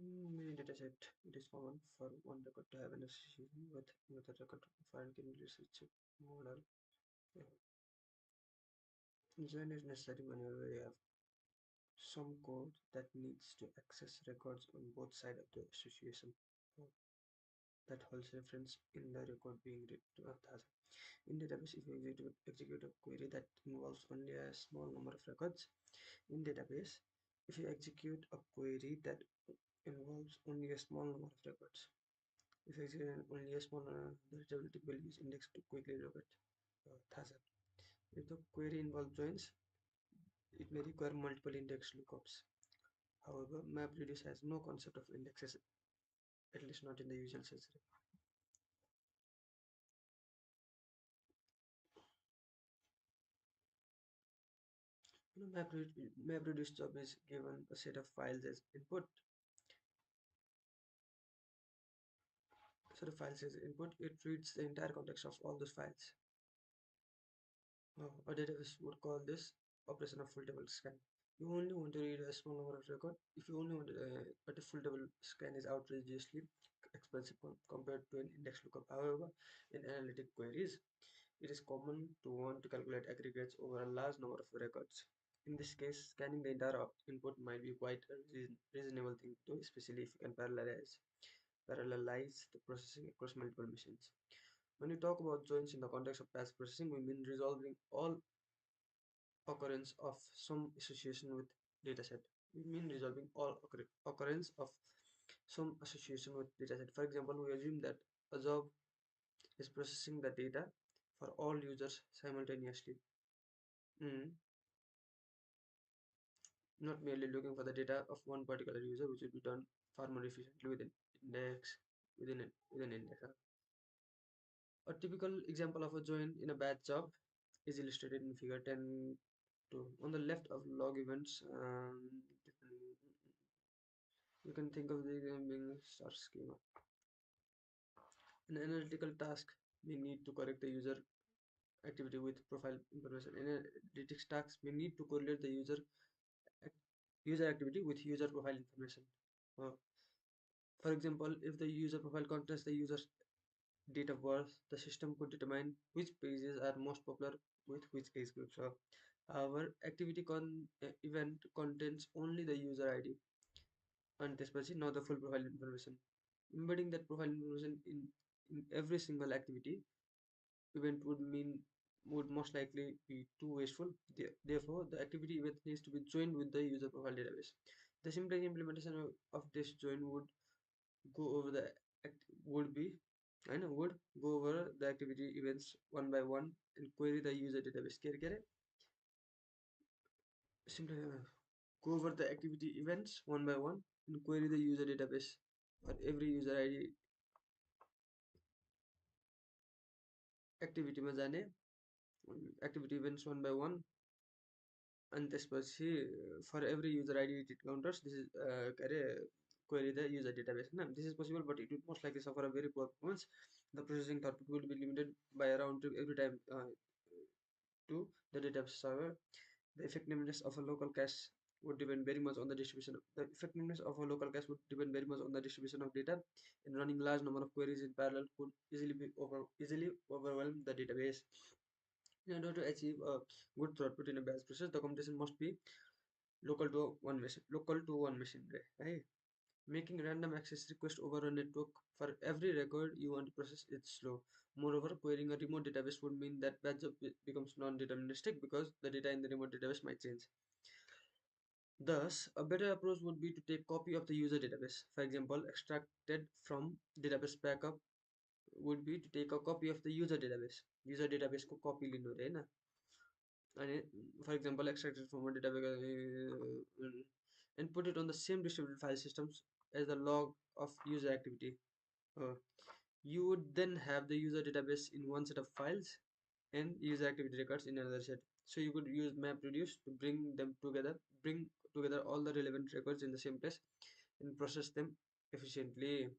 Many dataset, it is common for one record to have an association with another record for an research model. Join is necessary whenever you have some code that needs to access records on both sides of the association that holds reference in the record being read to others. In database, if you execute a query that involves only a small number of records, in database, if you execute a query that involves only a small number of records, if you execute only a small the readability will use index to quickly look at Thasa. If the query involves joins, it may require multiple index lookups. However, MapReduce has no concept of indexes, at least not in the usual sense. MapReduce job is given a set of files as input. Set of files as input. It reads the entire context of all those files. A database would call this operation of full table scan. You only want to read a small number of record. If you only want but a full table scan is outrageously expensive compared to an index lookup. However, in analytic queries, it is common to want to calculate aggregates over a large number of records. In this case, scanning the entire input might be quite a reasonable thing to do, especially if you can parallelize the processing across multiple machines. When we talk about joins in the context of batch processing, we mean resolving all occurrence of some association with dataset. We mean resolving all occurrence of some association with dataset. For example, we assume that a job is processing the data for all users simultaneously. Mm. Not merely looking for the data of one particular user, which would be done far more efficiently within index within index. A typical example of a join in a batch job is illustrated in figure 10.2. On the left of log events, you can think of the being star schema. An analytical task may need to correct the user activity with profile information. Analytics tasks may need to correlate the user activity with user profile information. Uh, for example, if the user profile contains the user's date of birth, the system could determine which pages are most popular with which age group. So, our activity event contains only the user ID and त्यसपछि not the full profile information. Embedding that profile information in every single activity event would most likely be too wasteful. Therefore, the activity event needs to be joined with the user profile database. The simple implementation of this join go over the would be I know would go over the activity events one by one and query the user database. Simply go over the activity events one by one and query the user database for every user ID activity में जाने activity events one by one and त्यसपछि for every user ID it counters this is query the user database. This is possible, but it would most likely suffer a very poor performance. The processing throughput will be limited by around every time to the database server. The effectiveness of a local cache would depend very much on the distribution. The effectiveness of a local cache would depend very much on the distribution of data, and running large number of queries in parallel could easily overwhelm the database. In order to achieve a good throughput in a batch process, the computation must be local to one machine, right? Making random access request over a network for every record you want to process is slow. Moreover, querying a remote database would mean that batch job becomes non-deterministic because the data in the remote database might change. Thus, a better approach would be to take copy of the user database. For example, extracted from database backup would be to take a copy of the user database. User database को copy लिनु रे ना. And for example, extracted from a database and put it on the same distributed file systems as the log of user activity. You would then have the user database in one set of files and user activity records in another set. So you could use MapReduce to bring together all the relevant records in the same place and process them efficiently.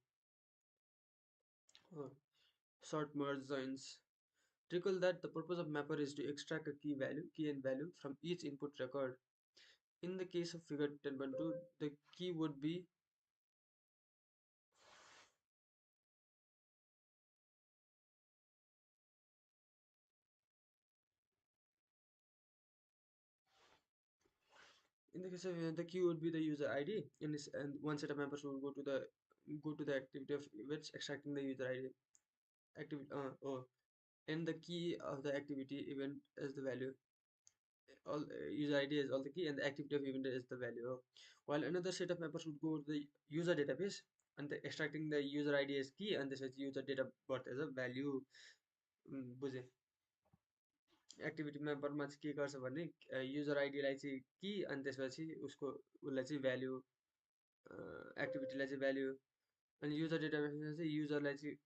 Sort merge joins. Recall that the purpose of mapper is to extract a key and value from each input record. In the case of figure 10.2, the key would be In the case of the key would be the user ID, in this, and one set of members will go to the activity of events extracting the user ID activity and the key of the activity event as the value. All user ID is all the key and the activity of event is the value. While another set of members would go to the user database and the extracting the user ID as key and this is user date of birth as a value. बुझे activity मेम्बरमा चाहिँ के गर्छ भने user आइडीलाई चाहिँ की अनि त्यसपछि उसको उसलाई चाहिँ भ्याल्यु एक्टिभिटीलाई चाहिँ भ्याल्यु अनि युजर डेटाबेसमा चाहिँ युजरलाई चाहिँ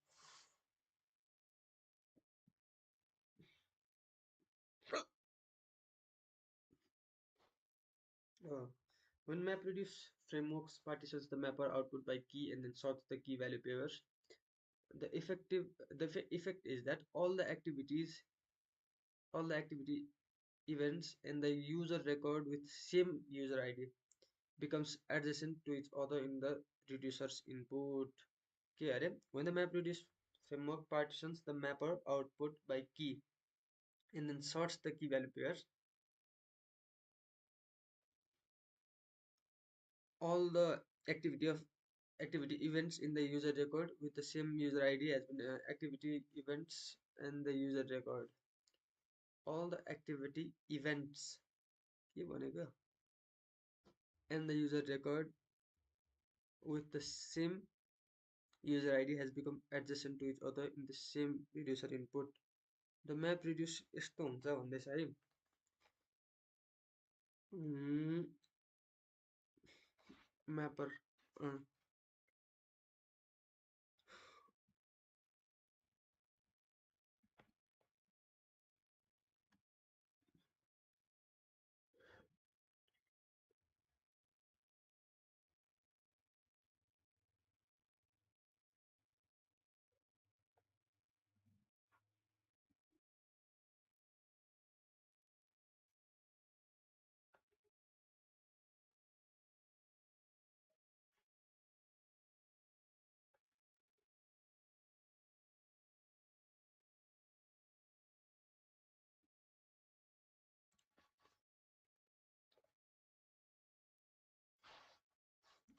when MapReduce frameworks partitions the mapper output by key and then sorts the key value pairs, the effect is that all the activity events in the user record with same user ID becomes adjacent to each other in the reducer's input. Okay, अरे when the MapReduce framework partitions the mapper output by key and then sorts the key value pairs, all the activity of activity events in the user record with the same user ID has been activity events and the user record. All the activity events के भनेको and the user record with the same user ID has become adjacent to each other in the same reducer input. The map reduce यस्तो हुन्छ भन्दैछ है म्यापर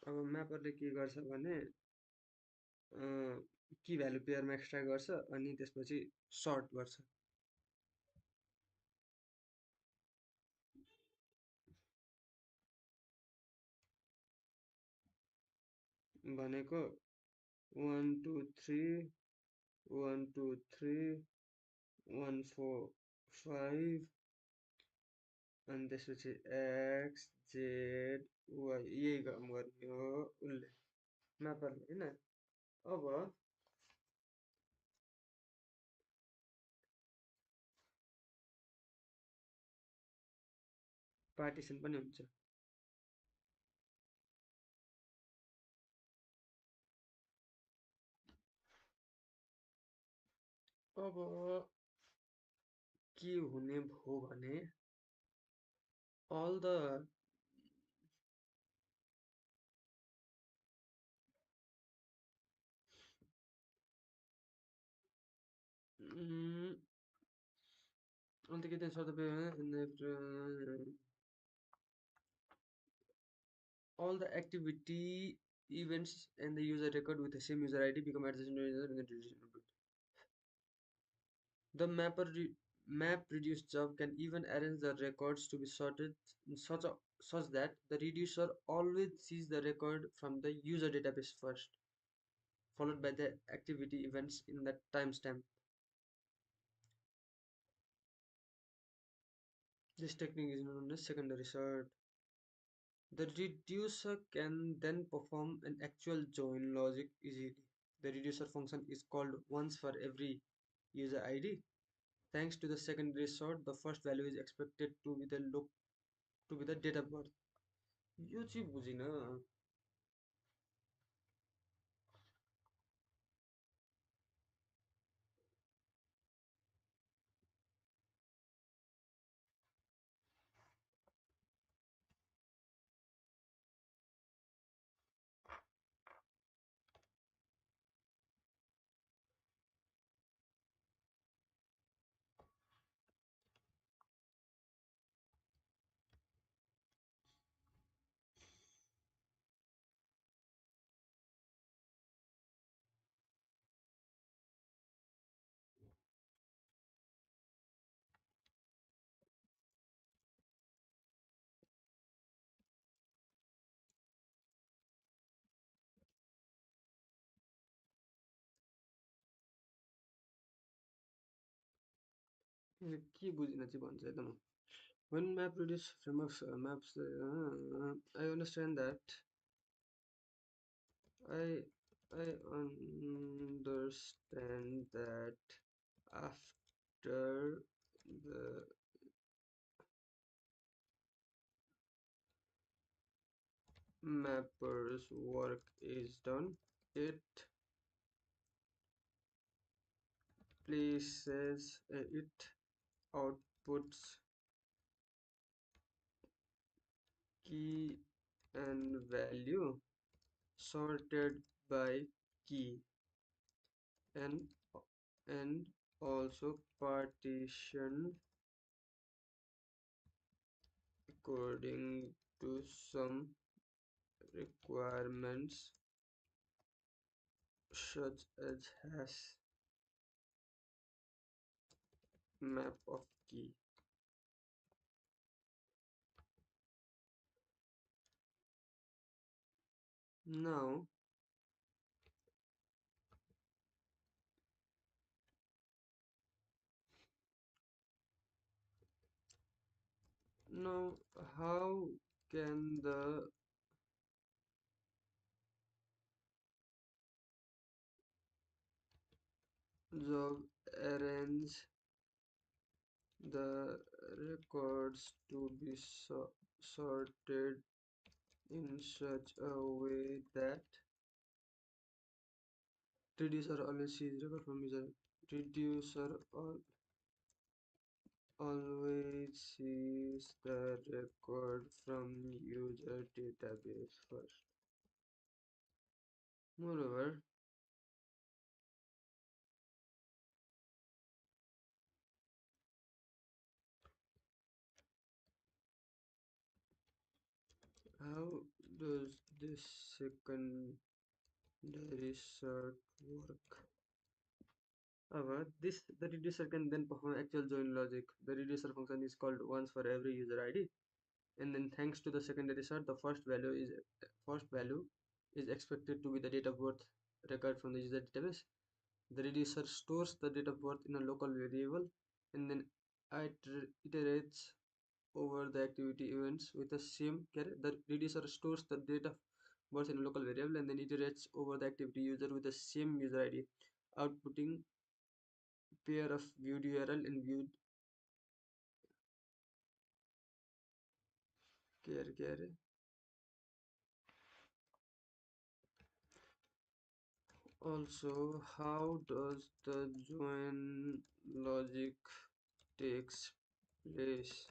अब म्यापरले के गर्छ भने की भ्यालु पेयरमा एक्स्ट्रा गर्छ अनि त्यसपछि सर्ट गर्छ भनेको 1 2 3 1 2 3 1 4 5 अनि त्यसपछि एक्स जेड वाइ यही काम गर्ने हो उसले म्यापरले होइन अब पार्टिसन पनि हुन्छ अब के हुने भो भने all the अन्त के त्यहाँ शब्द all the activity events and the user record with the same user ID become adjacent to each other in the reducer input. The map reduce job can even arrange the records to be sorted in such that the reducer always sees the record from the user database first, followed by the activity events in the timestamp. This technique is known as secondary sort. The reducer can then perform an actual join logic easily. The reducer function is called once for every user ID. Thanks to the secondary sort, the first value is expected to be the date of birth. यो चाहिँ बुझिन के बुझिन चाहिँ भन्छ है त म when map reduce frameworks maps I understand that I I understand that after the mapper's work is done, it it outputs key and value sorted by key and and also partitioned according to some requirements such as hash map of key. Now now how can the job arrange the records to be sorted in such a way that reducer always sees record from user. Reducer always sees the record from user database first. Moreover, how does this secondary sort work? However, the reducer can then perform actual join logic. The reducer function is called once for every user ID, and then thanks to the secondary sort, the first value is expected to be the date of birth record from the user database. The reducer stores the date of birth in a local variable and then iterates over the activity events with the same carry. The reducer stores the date of birth in a local variable and then iterates over the activity user with the same user ID, outputting pair of viewed URL and viewed carry. Also, how does the join logic takes place?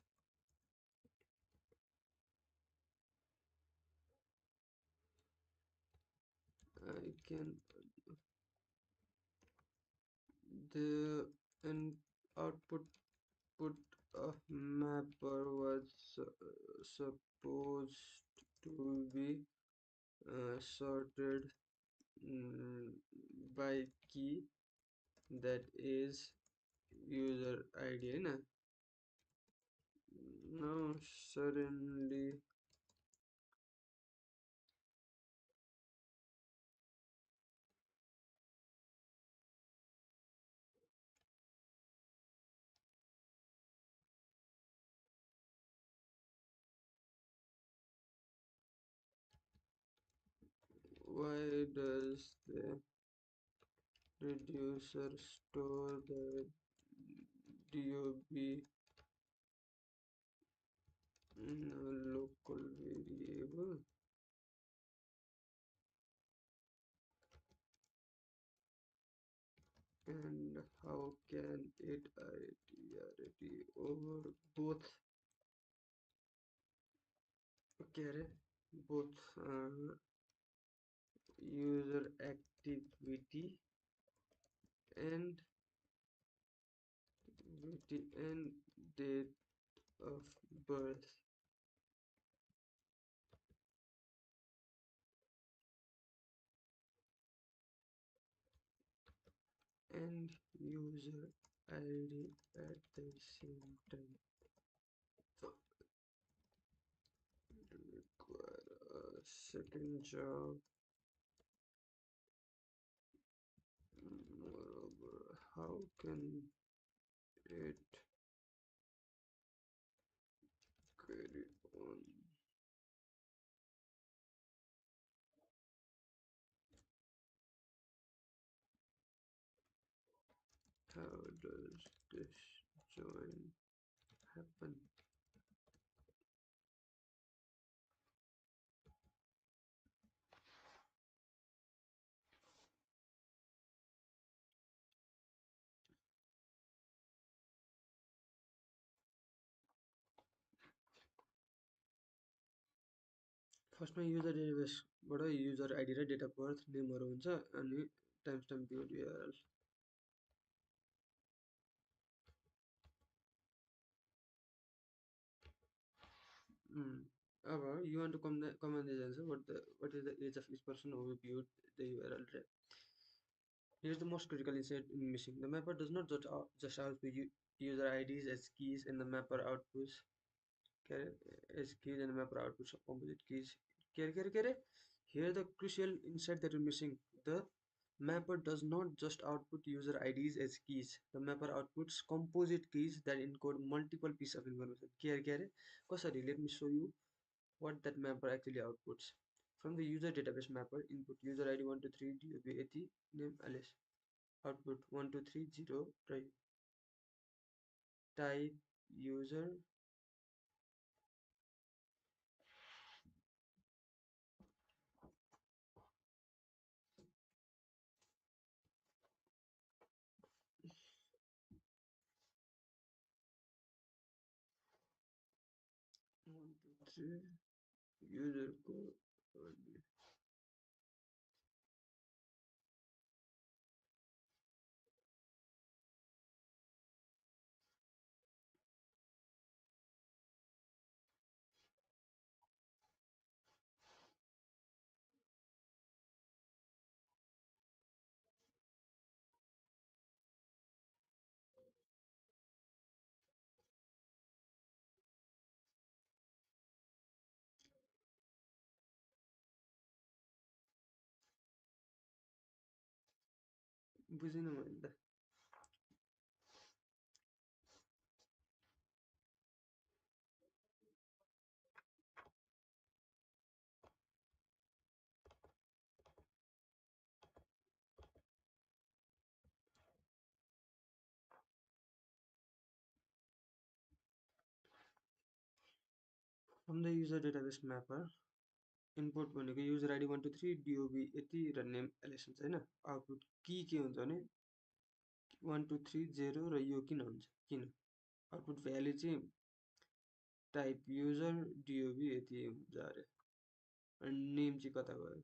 I can the and output put of mapper was supposed to be sorted mm, by key, that is user ID na? Now suddenly why does the reducer store the DOB in a local variable? And how can it iterate over both carry both user activity and date of birth and user ID at the same time? So it require a second job. Moreover, how can it How does this join happen? फर्स्टमा user डेटाबेसबाट user ID र date of birth नेमहरू हुन्छ अनि timestamp URL अब you want to command this answer what is the age of each person who viewed the URL. Here's the most critical insight in missing. The mapper does not just output user IDs as keys and the mapper outputs as keys and the mapper outputs of composite keys. Here the crucial insight that we're missing. The mapper does not just output user IDs as keys. The mapper outputs composite keys that encode multiple pieces of information. Kasari, let me show you what that mapper actually outputs. From the user database mapper, input user ID 123 DOB80 name Alice. Output 1230 type user one two three user code. बुझिन मैले त From the user database mapper input भनेको user ID 123 DOB यति र name एलेस हुन्छ हैन output के हुन्छ भने 1230 र यो किन हुन्छ किन आउटपुट भ्यालु चाहिँ टाइप युजर DOB यति हुन्छ अरे अनि नेम चाहिँ कता गयो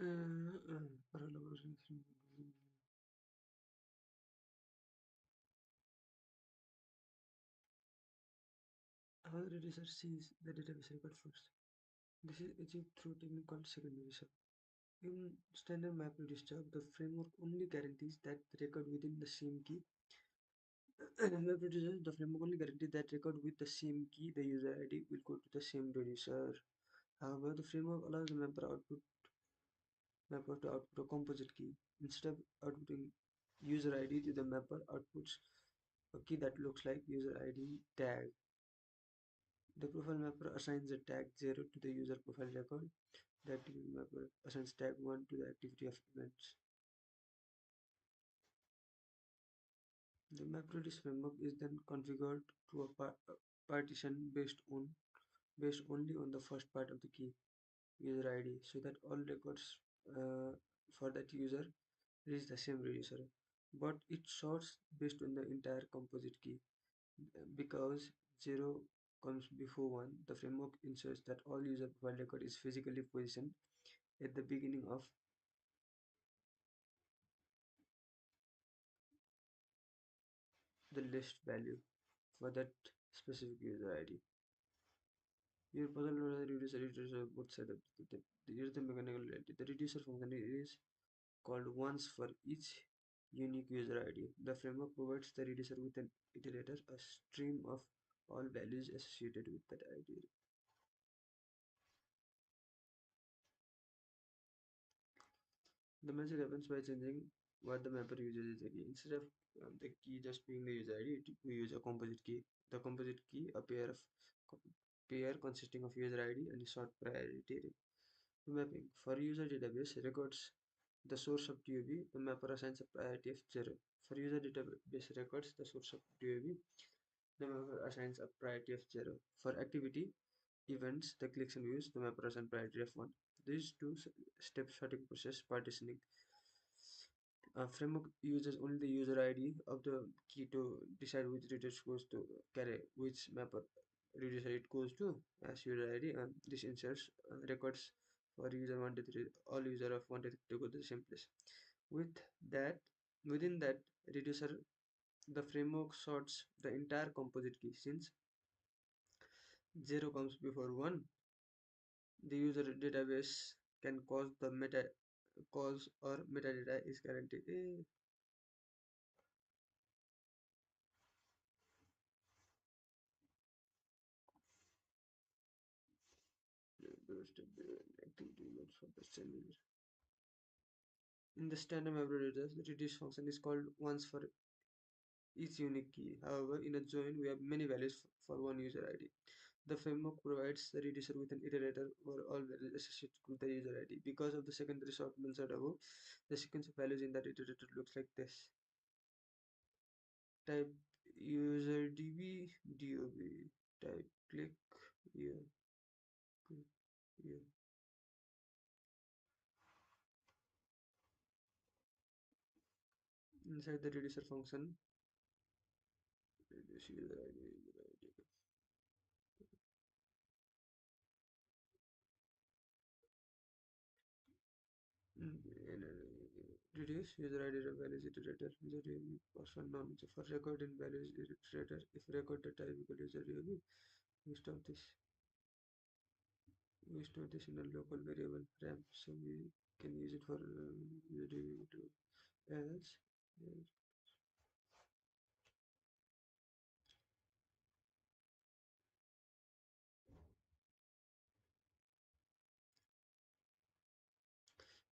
How the research sees the database record first. This is achieved through technique called secondary research. In standard map register, the framework only guarantees that the record within the same key. Map register, the framework only guarantees that record with the same key, the user ID will go to the same register. However, the framework allows the mapper to output a composite key. Instead of outputting user ID to the mapper, outputs a key that looks like user ID tag. The profile mapper assigns a tag 0 to the user profile record. The activity mapper assigns tag 1 to the activity of events. The MapReduce framework is then configured to a partition based only on the first part of the key, user ID, so that all records uh, for that user reach the same register. But it sorts based on the entire composite key. Because 0 comes before 1, the framework ensures that all user profile record is physically positioned at the beginning of the list value for that specific user ID. Your puzzle reducer both side of here's the mechanical reality. The reducer function is called once for each unique user ID. The framework provides the reducer with an iterator, a stream of all values associated with that ID. The magic happens by changing what the mapper uses is the key. Instead of the key just being the user ID, we use a composite key. The composite key, a pair consisting of user ID and a short priority mapping. For user database records the source of DOB, the mapper assigns a priority of 0. For user database records the source of DOB, the mapper assigns a priority of 0. For activity events, the collection views, the mapper assigns priority of 1. These two-step sorting process partitioning. A framework uses only the user ID of the key to decide which resource goes to carry which mapper reducer it goes to as user ID, and this ensures records for user 1 to 3, all user of 1 to 3 to go to the same place. With that, within that reducer, the framework sorts the entire composite key. Since 0 comes before 1, the user database can cause or metadata is guaranteed. Activity for the standard. In the standard map reducer, the reduce function is called once for each unique key. However, in a join, we have many values for one user ID. The framework provides the reducer with an iterator for all values associated with the user ID. Because of the secondary sort mentioned above, the sequence of values in that iterator looks like this. Type user db dob. Type click here. Click here. Inside the reducer function, reduce user ID. Reduce user ID values iterator user DOB password non for record in values iterator if record data equal user DOB we store this in a local variable RAM so we can use it for user DOB to else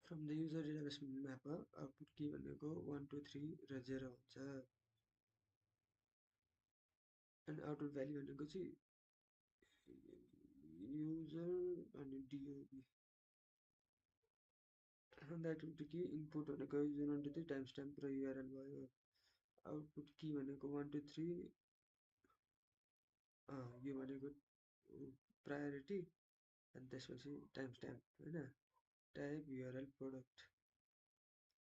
from the user database mapper output key भनेको 1 2 3 र 0 हुन्छ and output value भनेको चाहिँ user अनि DOB and activity key input भनेको 0 1 2 3 timestamp र URL भयो output key भनेको 1 2 3 यो भनेको priority अनि त्यसपछि टाइमस्ट्याम्प होइन type URL product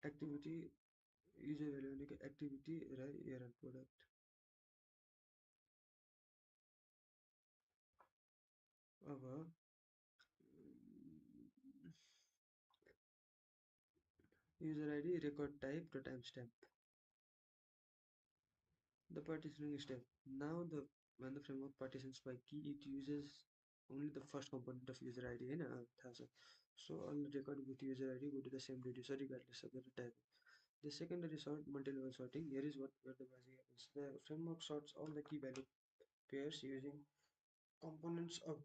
activity user value भनेको एक्टिभिटी र युआरएल प्रोडक्ट अब User ID, record type, the timestamp. The partitioning step. Now when the framework partitions by key, it uses only the first component of user ID in 1000. So all the record with user ID go to the same reducer regardless of the type. The secondary sort, multi-level sorting. Here is where the magic happens. The framework sorts all the key value pairs using components of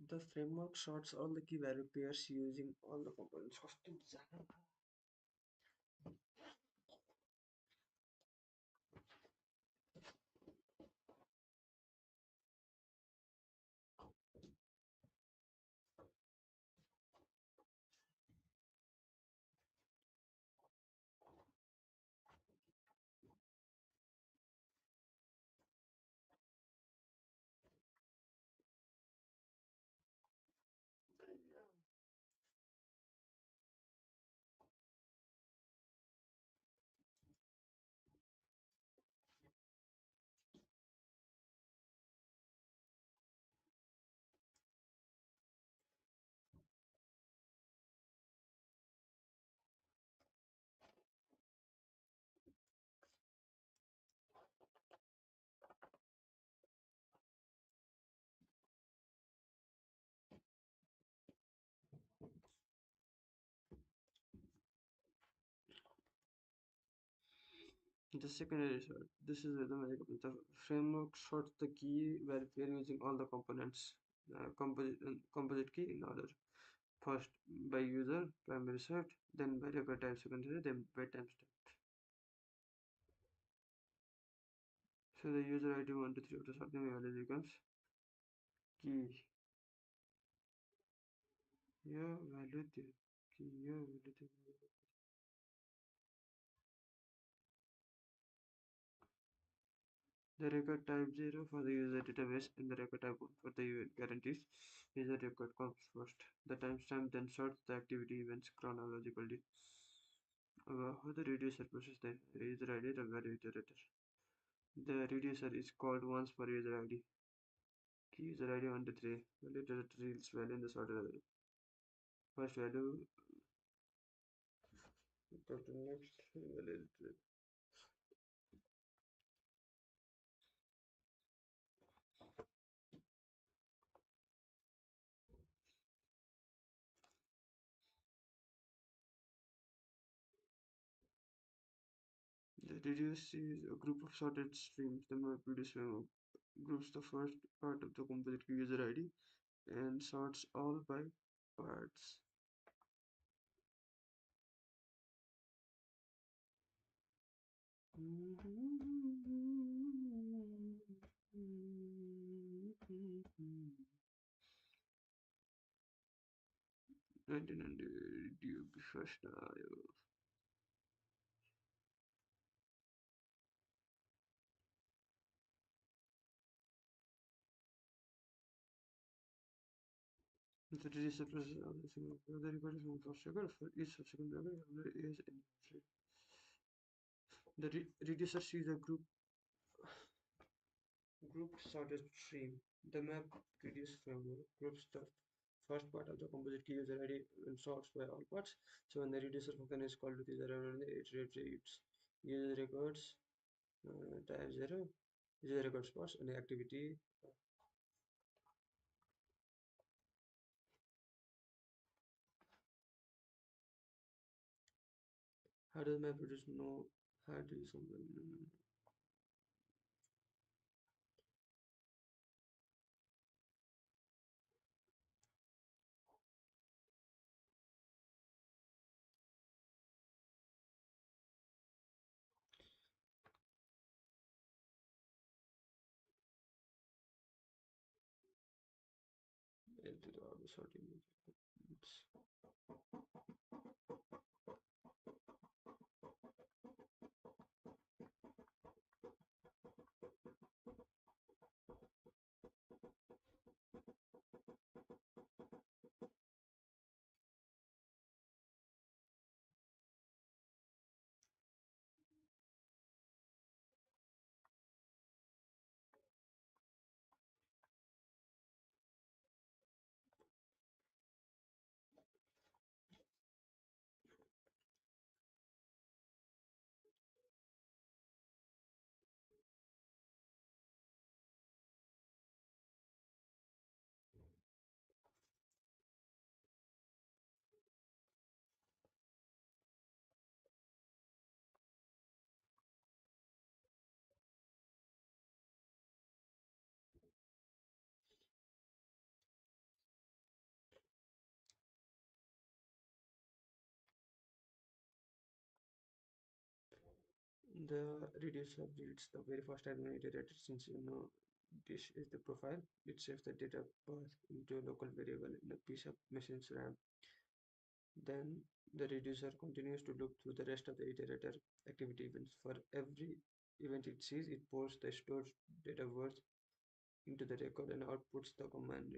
the framework sorts all the key value pairs using all the components of the design. The secondary sort. This is where the magic happens. The framework sorts the key value pair using all the components. Composite key in order. First by user, primary sort, then by record type secondary, then by timestamp. So the user ID 1 to 3 of the sorting value becomes key. Yeah, value the key. Yeah, value the the record type 0 for the user database and the record type 1 for the guarantees. User record comes first. The timestamp then sorts the activity events chronologically. How the reducer processes the user ID, the value iterator. The reducer is called once per user ID. Key user ID 1 to 3. Value iterator yields value in the sorted array. First value, go to next value iterator. The reduce is a group of sorted streams. The map reduce groups the first part of the composite key user ID and sorts all by parts. And you be first. The reducer process of the single the record is one first record for each subsequent record is in the reducer sees a group sorted stream. The map reduce framework groups the first part of the composite key user ID and sorts by all parts. So when the reducer function is called with user ID, it retrieves user records type 0, user records parts and the activity. How does map reduce know how to use something? Into the sorting methods. The reducer reads the very first time iterated. Since you know this is the profile, it saves the data path into a local variable in a piece of machine's RAM. Then the reducer continues to loop through the rest of the iterator activity events. For every event it sees, it pours the stored data words into the record and outputs the command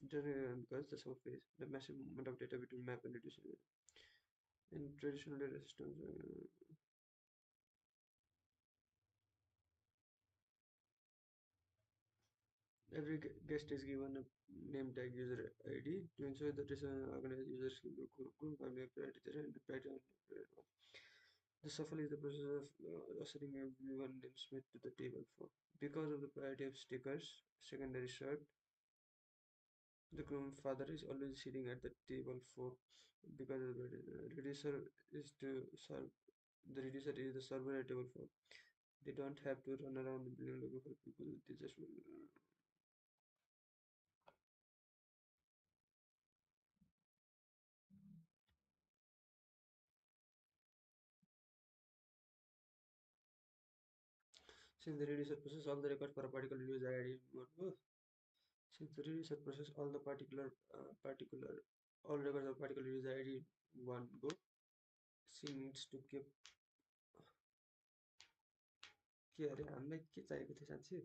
because the surface, the massive movement of data between map and reducer. In traditional data systems, every guest is given a name tag user ID to ensure that this organized users can group family priority and the pattern. The shuffle is the process of assigning everyone names made to the table for. Because of the priority of stickers, secondary sort, the grandfather is always sitting at the table for because of the reducer is to serve the reducer is the server at table for. They don't have to run around the building looking for people. They just since the reducer process all the record for a particular user ID since the reducer process all the particular all records of particular user ID one go, she needs to keep के अरे हामीलाई के चाहिएको थियो साँच्ची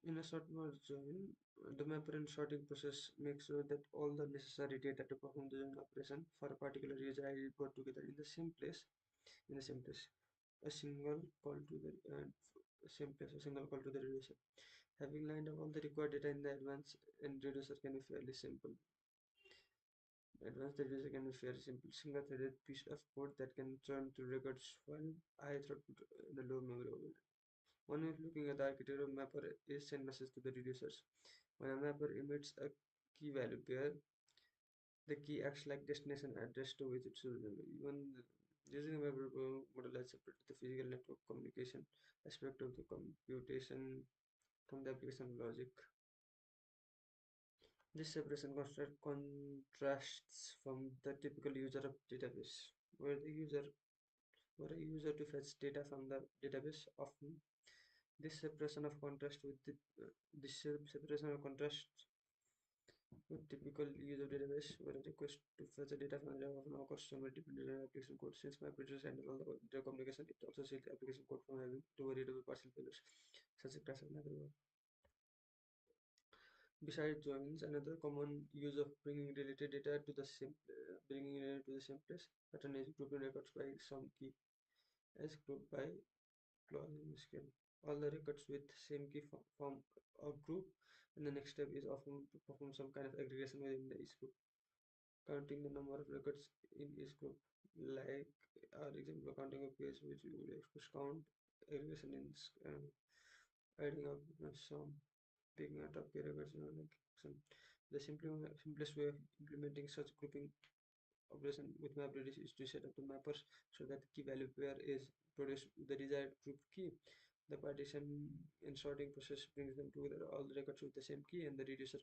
in a short merge join, the mapper and sorting process makes sure that all the necessary data to perform the join operation for a particular user ID got together in the same place. In the same place, a single call to the same place, a single call to the reducer. Having lined up all the required data in the advance and reducer can be fairly simple. Advanced reducer can be fairly simple, single-threaded piece of code that can turn to records while high throughput in a low memory overload. One way of looking at the architecture of mapper is send message to the reducers. When a mapper emits a key value pair, the key acts like destination address to which it should remember. Even using a mapper model has separated the physical network communication aspect of the computation from the application logic. This separation contrasts from the typical user of database, where the user where a user to fetch data from the database. Often, this separation of contrast with the separation of contrast with typical user database, where a request to fetch the data from the often occurs somewhere dependent on application code. Since my applications handle all the data communication, it also shields the application code from having to worry about partial failures, such as crash and other. Besides joins, another common use of bringing it to the same place. Pattern is grouping records by some key as grouped by clause in scale. All the records with same key form a group, and the next step is often to perform some kind of aggregation within the each group, counting the number of records in each group. Like our example, counting a page which we would express count aggregation in adding up some picking out of key records, like some. The simplest way of implementing such grouping operation with map reduce is to set up the mappers so that the key value pair is produced the desired group key. The partition and sorting process brings them together all the records with the same key and the reducer.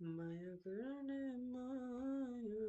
माया गर्ने माया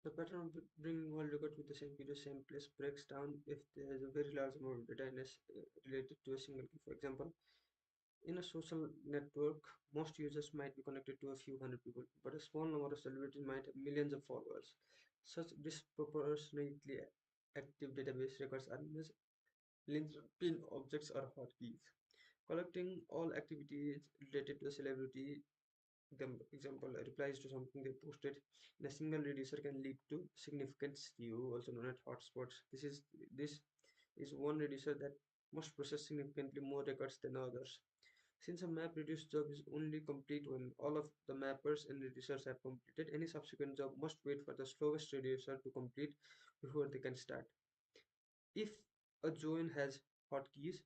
The pattern of bringing all records with the same period, same place breaks down if there is a very large amount of data related to a single key. For example, in a social network, most users might be connected to a few hundred people, but a small number of celebrities might have millions of followers. Such disproportionately active database records are known as linchpin objects or hotkeys. Collecting all activities related to a celebrity, the example replies to something they posted in a single reducer, can lead to significant skew, also known as hotspots. This is one reducer that must process significantly more records than others. Since a map reduce job is only complete when all of the mappers and reducers have completed, any subsequent job must wait for the slowest reducer to complete before they can start. If a join has hotkeys,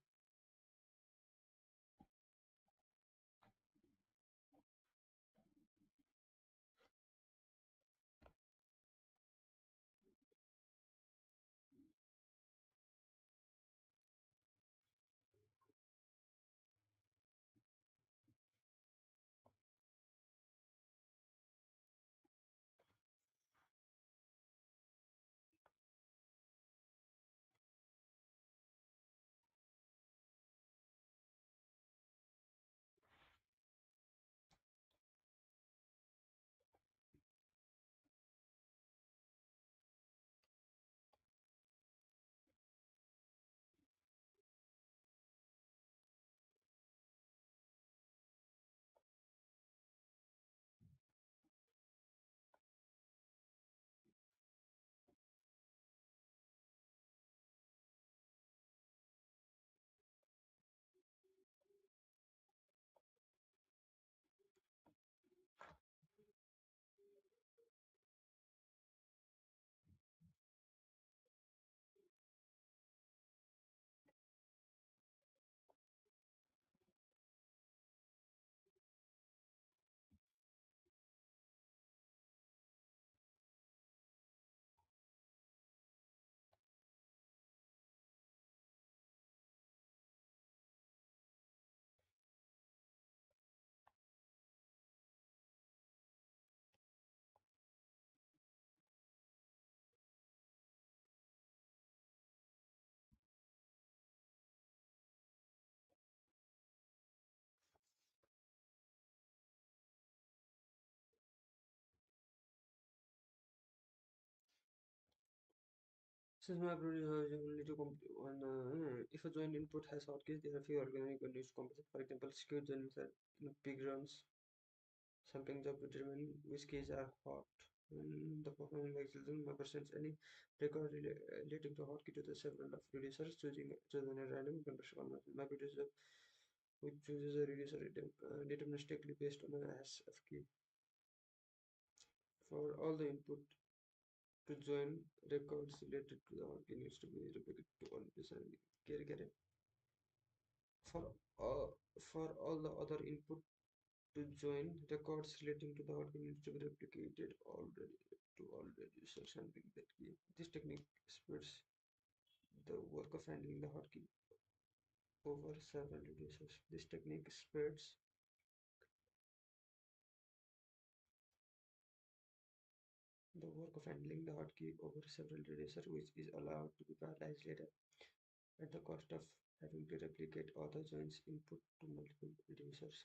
Since my producer is only to on if a joint input has hotkeys, there are few organic conditions to compensate. For example, skewed joints are big runs. Sampling job to determine which keys are hot. When the performance mechanism represents any record relating to hotkey to the several of reducers choosing a random conversion. My producer which chooses a reducer deterministically based on an hash of key. For all the input to join records related to the hotkey needs to be replicated to all design. Get it? For all the other input to join records relating to the hotkey needs to be replicated already to all reducers handling that key. This technique spreads the work of handling the hotkey over several reducers. This technique spreads the work of handling the hotkey over several reducers, which is allowed to be parallelized later at the cost of having to replicate all the joins input to multiple reducers.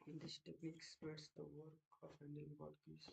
This technique spreads the work of handling hotkeys.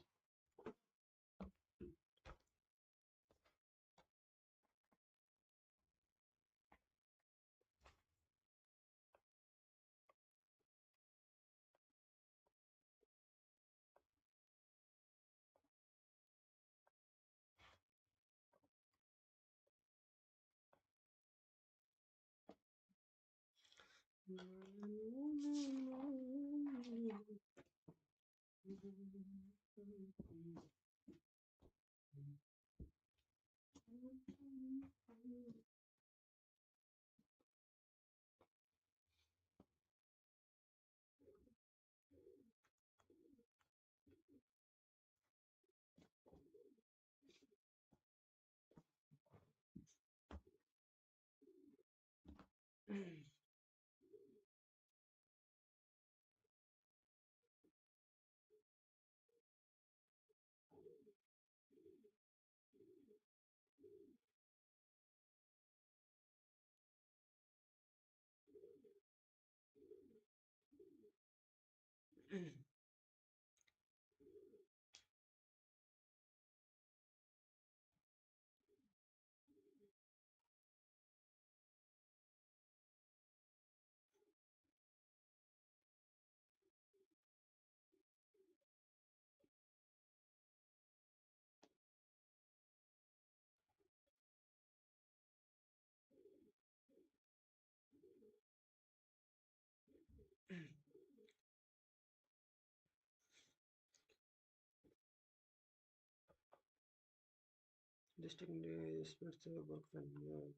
This technique spreads the work of handling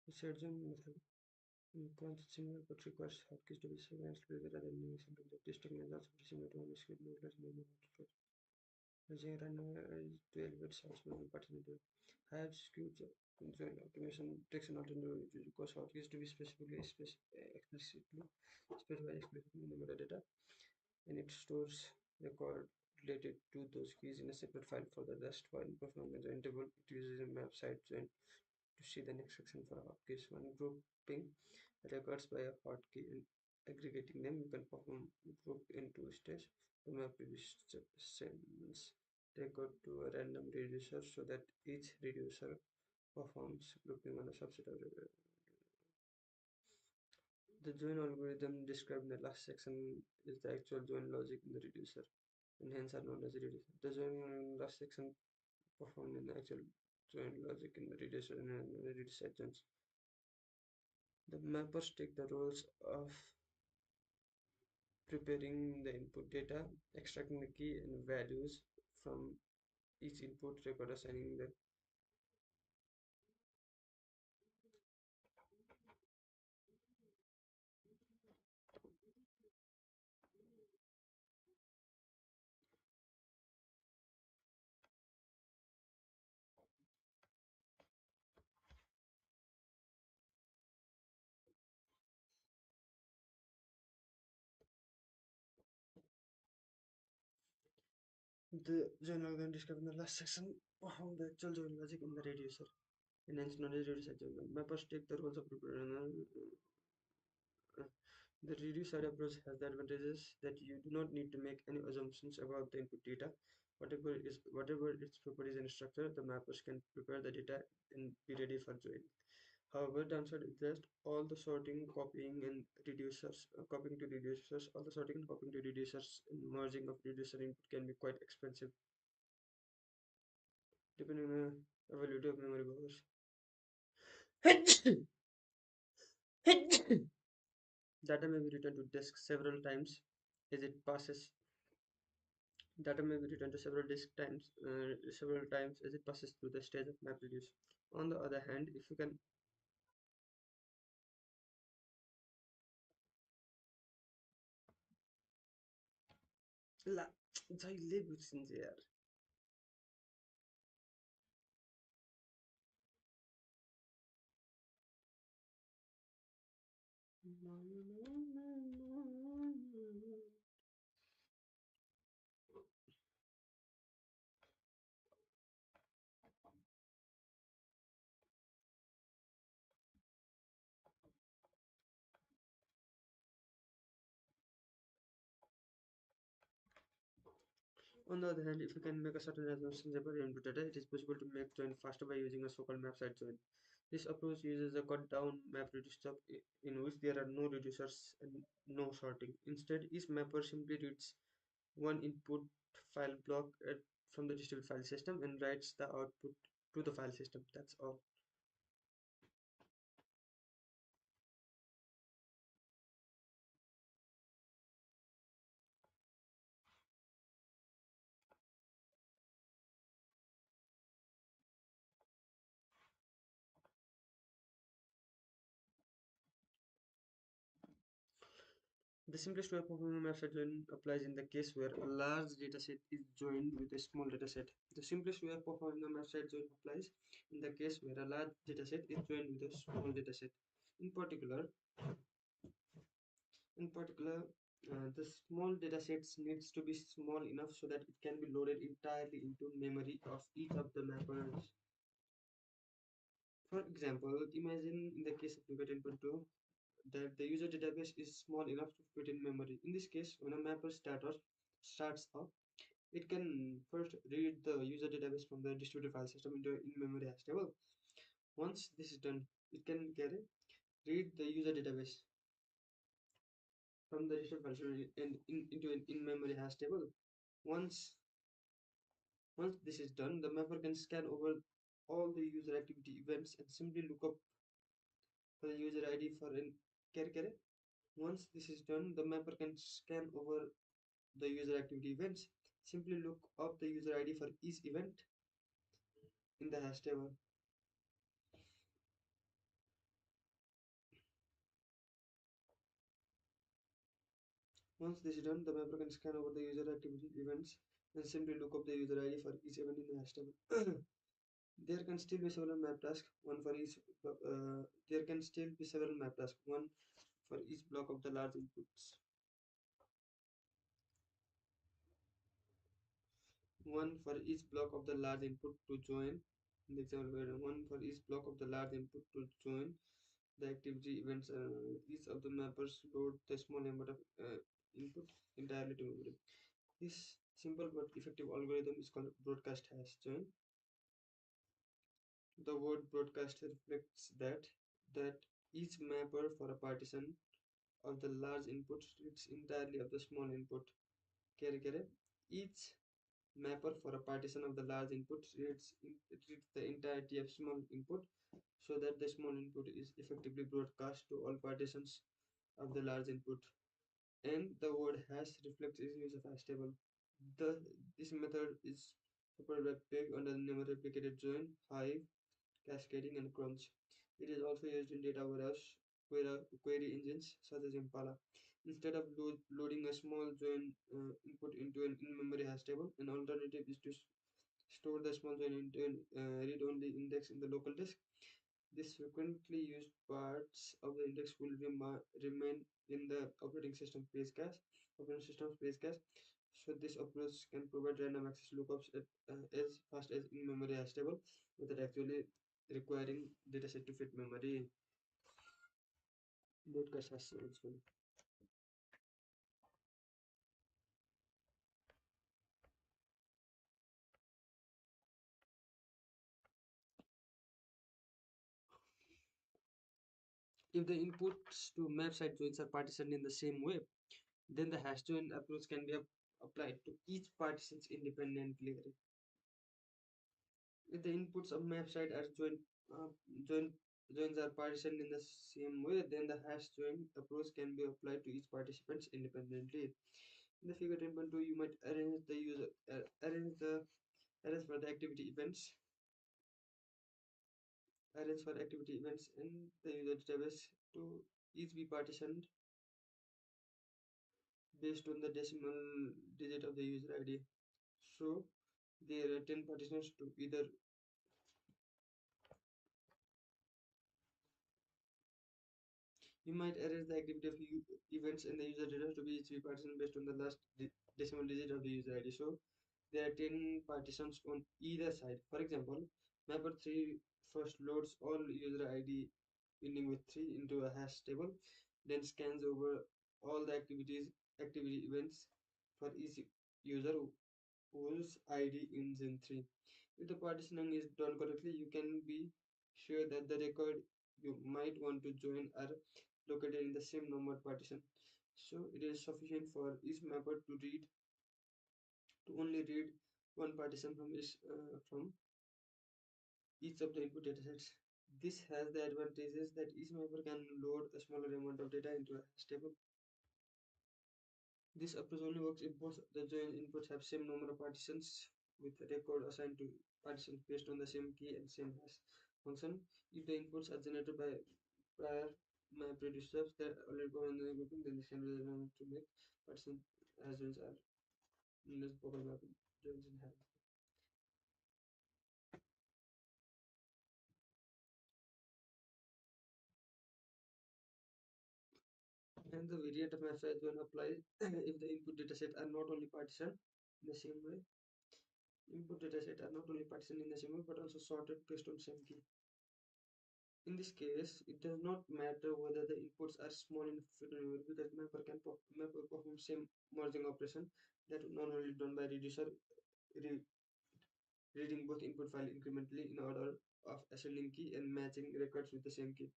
the surgeon method. Concept similar but requires hotkeys to be sequenced rather than using something that this technique is also pretty similar to one script modelers may know how to using random to elevate source movement pattern into have skewed joint optimization takes an alternative because hotkeys to be explicitly specified explicitly in the metadata and it stores record related to those keys in a separate file for the rest while performing the interval it uses a map site join to see the next section for hotkeys. When grouping records by a hotkey and aggregating them, you can perform group into stage to map reductions record to a random reducer so that each reducer performs grouping on a subset of the join algorithm described in the last section is the actual join logic in the reducer and hence are known as reducer. The join in last section performed in the actual join logic in the reducer and reducer joins. The mappers take the roles of preparing the input data, extracting the key and values from each input record, assigning the join algorithm described in the last section perform the actual join logic in the reducer and hence known as reducer join. Mappers take the roles of preparing. The reducer approach has the advantages that you do not need to make any assumptions about the input data. whatever its properties and structure, the mappers can prepare the data and be ready for joining. However, downside is that all the sorting, copying, and reducers, copying to reducers, all the sorting and copying to reducers and merging of reducer input can be quite expensive, depending on the availability of memory buffers. Data may be returned to disk several times as it passes. Data may be returned to several times as it passes through the stage of map reduce. On the other hand, if you can ला जहिले बुझ्छिन्छ यार On the other hand, if you can make a certain assumption about input data, it is possible to make join faster by using a so-called map side join. This approach uses a cut down map reduce step in which there are no reducers and no sorting. Instead, each mapper simply reads one input file block from the distributed file system and writes the output to the file system. That's all. The simplest way of performing a map set join applies in the case where a large dataset is joined with a small dataset. The simplest way of performing a map set join applies in the case where a large dataset is joined with a small dataset. In particular, the small datasets needs to be small enough so that it can be loaded entirely into memory of each of the mappers. For example, imagine in the case of Nuget input 2 that the user database is small enough to fit in memory. In this case, when a mapper starts up, it can first read the user database from the distributed file system into an in-memory hash table. Once this is done, it can read the user database from the distributed file system into an in-memory hash table. Once once this is done, the mapper can scan over all the user activity events and simply look up for the user ID for an carry. Once this is done, the mapper can scan over the user activity events. Simply look up the user ID for each event in the hash table. Once this is done, the mapper can scan over the user activity events and simply look up the user ID for each event in the hash table. There can still be several map tasks, one for each. There can still be several map tasks, one for each block of the large inputs. One for each block of the large input to join. In the example, one for each block of the large input to join the activity events. Each of the mappers load the small number of input entirely to memory. This simple but effective algorithm is called broadcast hash join. The word broadcast reflects that each mapper for a partition of the large input reads entirely of the small input. Kere. Each mapper for a partition of the large input reads the entirety of small input so that the small input is effectively broadcast to all partitions of the large input. And the word hash reflects its use of hash table. This method is supported by peg under the name of replicated join, hive, cascading, and crunch. It is also used in data warehouse query engines such as Impala. Instead of loading a small join input into an in-memory hash table, an alternative is to store the small join into an read-only index in the local disk. This frequently used parts of the index will remain in the operating system's page cache. So this approach can provide random access lookups as fast as in-memory hash table without actually requiring dataset to fit memory. Broadcast hash also. If the inputs to map side joins are partitioned in the same way, then the hash join approach can be applied to each partitions independently. If the inputs of map side are uh, join, joins are partitioned in the same way, then the hash join approach can be applied to each participants independently. In the figure 10.2, you might arrange for the activity events, arrange for activity events in the user database to each be partitioned based on the decimal digit of the user ID. So there are 10 partitions to either. You might arrange the activity of events in the user data to be each be partitioned based on the last decimal digit of the user ID. So there are 10 partitions on either side. For example, mapper 3 first loads all user ID ending with 3 into a hash table, then scans over all the activity events for each user whose ID ends in 3. If the partitioning is done correctly, you can be sure that the record you might want to join are located in the same numbered partition. So it is sufficient for each mapper to only read one partition from each of the input datasets. This has the advantages that each mapper can load a smaller amount of data into a hash table. This approach only works if both the join inputs have same number of partitions with a record assigned to partitions based on the same key and same hash function. If the inputs are generated by prior map registers that already go in the grouping, then this can be done to make partition as joins are known as bubble map joins in hand. And the variant of map size when applied if the input dataset are not only partitioned in the same way, input dataset are not only partitioned in the same way but also sorted based on same key. In this case, it does not matter whether the inputs are small in memory because mapper perform same merging operation that normally done by reducer re reading both input file incrementally in order of ascending key and matching records with the same key.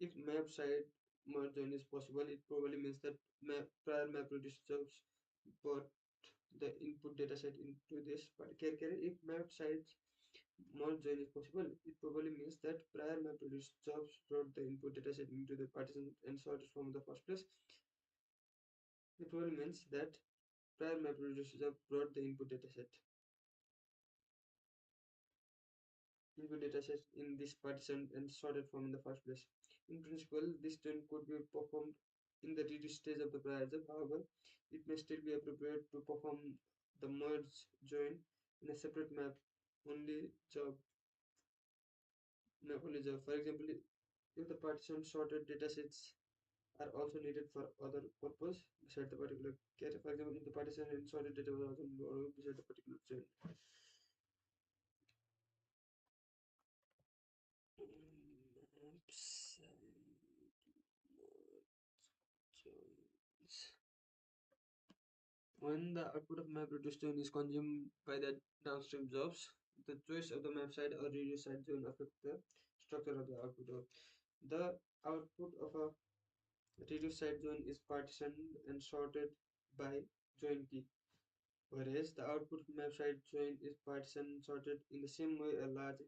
If map side merge join is possible, it probably means that prior map registers brought the input dataset into this particular carry. If map side merge join is possible, it probably means that prior map registers brought the input dataset into the partition and sorted from the first place. It probably means that prior map registers brought the input dataset in this partition and sorted from in the first place. In principle, this join could be performed in the reduced stage of the prior job. However, it may still be appropriate to perform the merge join in a separate map only job. For example, if the partition sorted datasets are also needed for other purpose beside the particular cache. For example, if the partition and sorted data was also needed beside the particular join. Maps joins. When the output of map reduced join is consumed by the downstream jobs, the choice of the map side or reduced side join affect the structure of the output. The output of a reduced side join is partitioned and sorted by join key, whereas the output of map side join is partitioned and sorted in the same way the large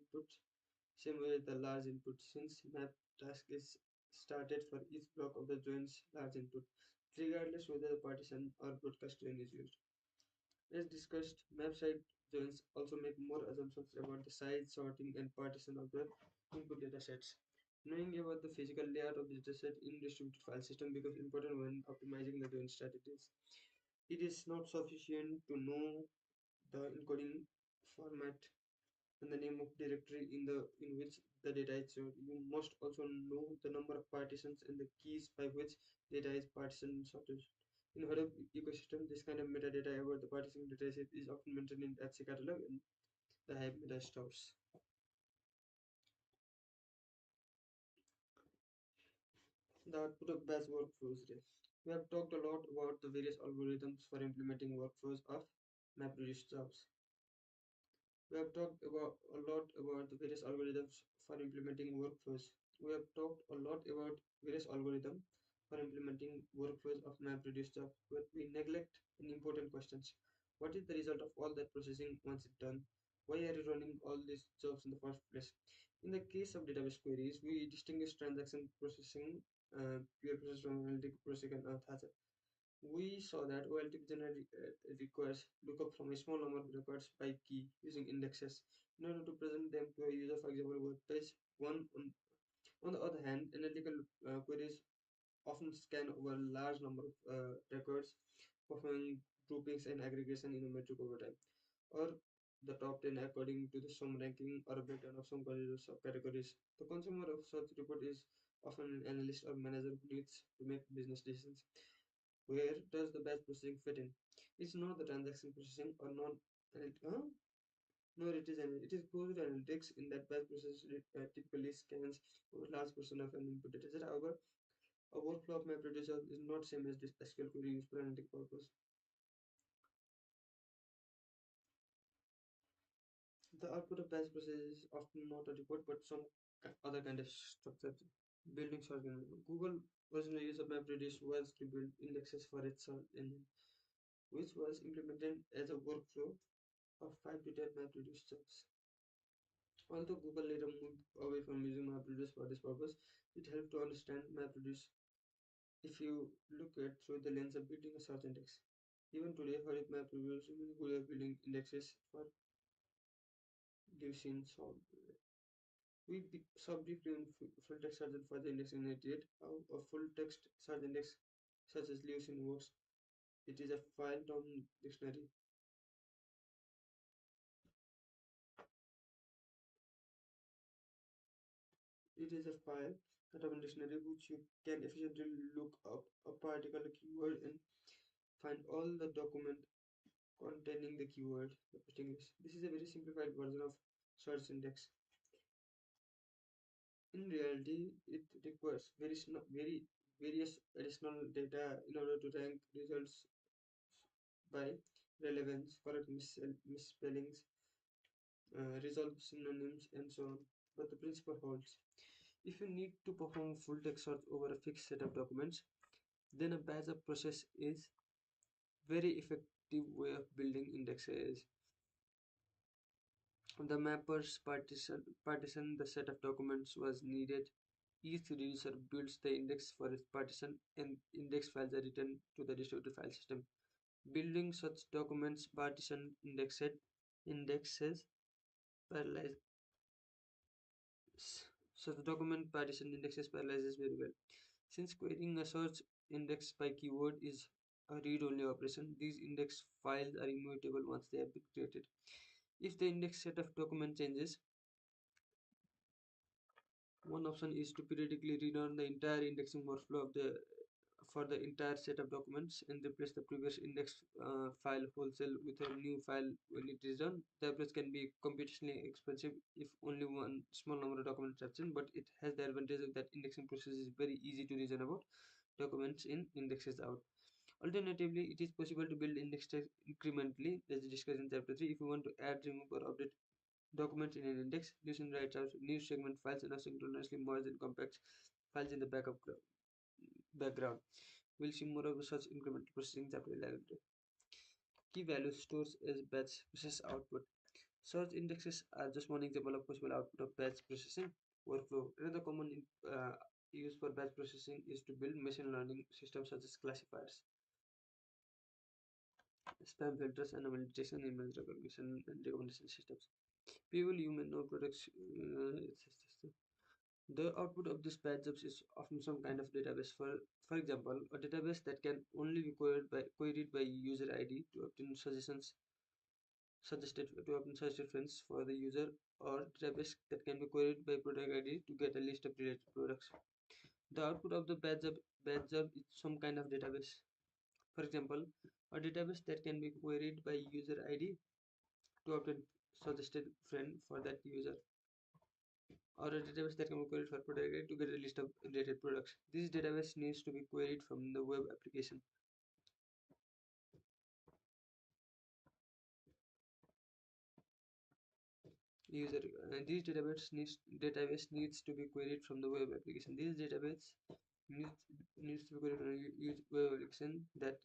input, since map task is started for each block of the join's large input, regardless whether the partition or broadcast join is used. As discussed, map side joins also make more assumptions about the size, sorting, and partition of the input datasets. Knowing about the physical layout of the dataset in distributed file system becomes important when optimizing the join strategies. It is not sufficient to know the encoding format and the name of directory in which the data is stored. You must also know the number of partitions and the keys by which data is partitioned and sorted. In Hadoop ecosystem, this kind of metadata about the partition dataset is often maintained in FC catalog and the Hive meta stores. The output of batch workflows. We have talked a lot about the various algorithms for implementing workflows of MapReduce jobs. We have talked about a lot about the various algorithms for implementing workflows We have talked a lot about various algorithms for implementing workflows of MapReduce job, but we neglect an important questions. What is the result of all that processing once it's done? Why are you running all these jobs in the first place? In the case of database queries, we distinguish transaction processing, pure process from analytic processing and auth. We saw that OLTP generally requires lookup from a small number of records by key using indexes in order to present them to a user, for example, web page. On the other hand, analytical queries often scan over a large number of records, performing groupings and aggregation in a metric over time, or the top 10 according to the some ranking or a breakdown of some categories. The consumer of such report is often an analyst or manager who needs to make business decisions. Where does the batch processing fit in? It's not the transaction processing or non nor it is it is closed analytics in that batch processing typically scans over large portion of an input data set. However, a workflow of MapReduce is not same as this SQL query used for analytic purpose. The output of batch process is often not a report but some other kind of structure. Building search engine. Google original use of MapReduce was to build indexes for its search engine, which was implemented as a workflow of 5 to 10 MapReduce jobs. Although Google later moved away from using MapReduce for this purpose, it helped to understand MapReduce if you look at through the lens of building a search index. Even today, for MapReduce, we are building indexes for Lucene solve. Saw briefly in full text search for the index in 88 how a full text search index such as Lucene works. It is a file term dictionary. It is a file term dictionary which you can efficiently look up a particular keyword and find all the document containing the keyword repeating list. This is a very simplified version of search index. In reality, it requires very various additional data in order to rank results by relevance, correct misspellings, resolve synonyms, and so on. But the principle holds. If you need to perform full text search over a fixed set of documents, then a batch of process is very effective way of building indexes. The mappers partition the set of documents was needed. Each user builds the index for its partition and index files are written to the distributed file system. Building such documents partition indexes parallel so the document partition indexes parallelizes very well. Since querying a search index by keyword is a read-only operation, these index files are immutable once they have been created. If the index set of document changes, one option is to periodically rerun the entire indexing workflow of the for the entire set of documents and replace the previous index file wholesale with a new file when it is done. The approach can be computationally expensive if only one small number of documents are changed, but it has the advantage of that indexing process is very easy to reason about documents in indexes out. Alternatively, it is possible to build index text incrementally as discussed in chapter 3. If you want to add, remove, or update documents in an index, listen writes out new segment files and asynchronously merge and compact files in the background. We'll see more of such incremental processing chapter 11. Key value stores as batch process output. Search indexes are just one example of possible output of batch processing workflow. Another common use for batch processing is to build machine learning systems such as classifiers, spam filters, anomaly detection, image recognition, and recommendation systems. People you may know products. The output of this batch jobs is often some kind of database. For example, a database that can only be queried by user ID to obtain suggested friends for the user, or database that can be queried by product ID to get a list of related products. The output of the batch job is some kind of database. For example, a database that can be queried by user ID to obtain suggested friend for that user, or a database that can be queried for product ID to get a list of related products. This database needs to be queried from the web application. user these database needs to be queried from the web application. This database needs, needs to be queried from a web application that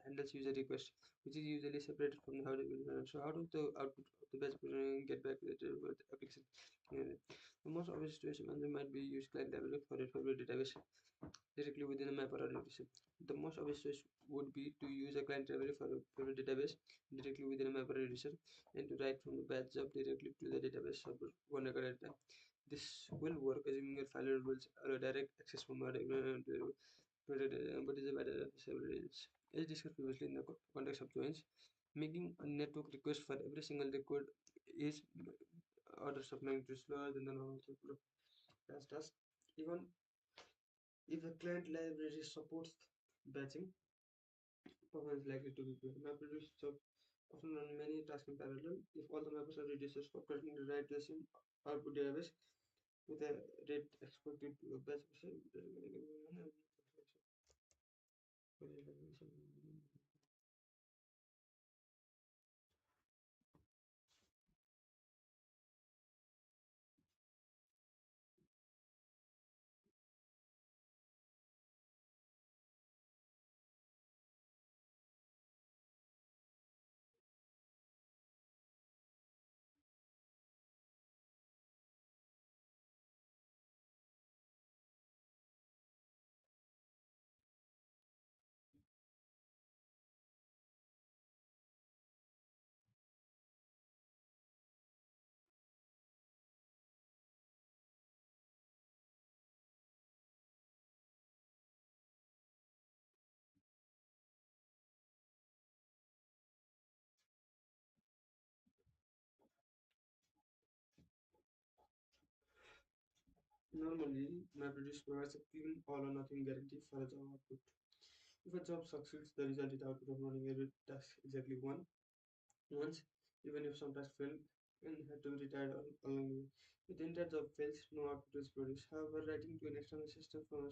handles user request, which is usually separated from the output. So how does the output of the batch programming get back to the application? The most obvious situation manager might be use client library for a favorite database directly within a map or organization. The most obvious choice would be to use a client library for a favorite database directly within a map or edition and to write from the batch job directly to the database server one record at a time. This will work assuming your file will allow direct access from a but is a better several reasons. As discussed previously in the context of joins, making a network request for every single record is orders of magnitude slower than the normal throughput of task. Even if a client library supports batching, performance is likely to be poor. MapReduce jobs often run many tasks in parallel. If all the mappers are reducers for creating the right same output database with a rate expected to a batch. Normally, MapReduce provides a clean all or nothing guarantee for a job output. If a job succeeds, the resulted output of running every task exactly once, even if some tasks fail and had to be retired along the way. If the entire job fails, no output is produced. However, writing to an external system from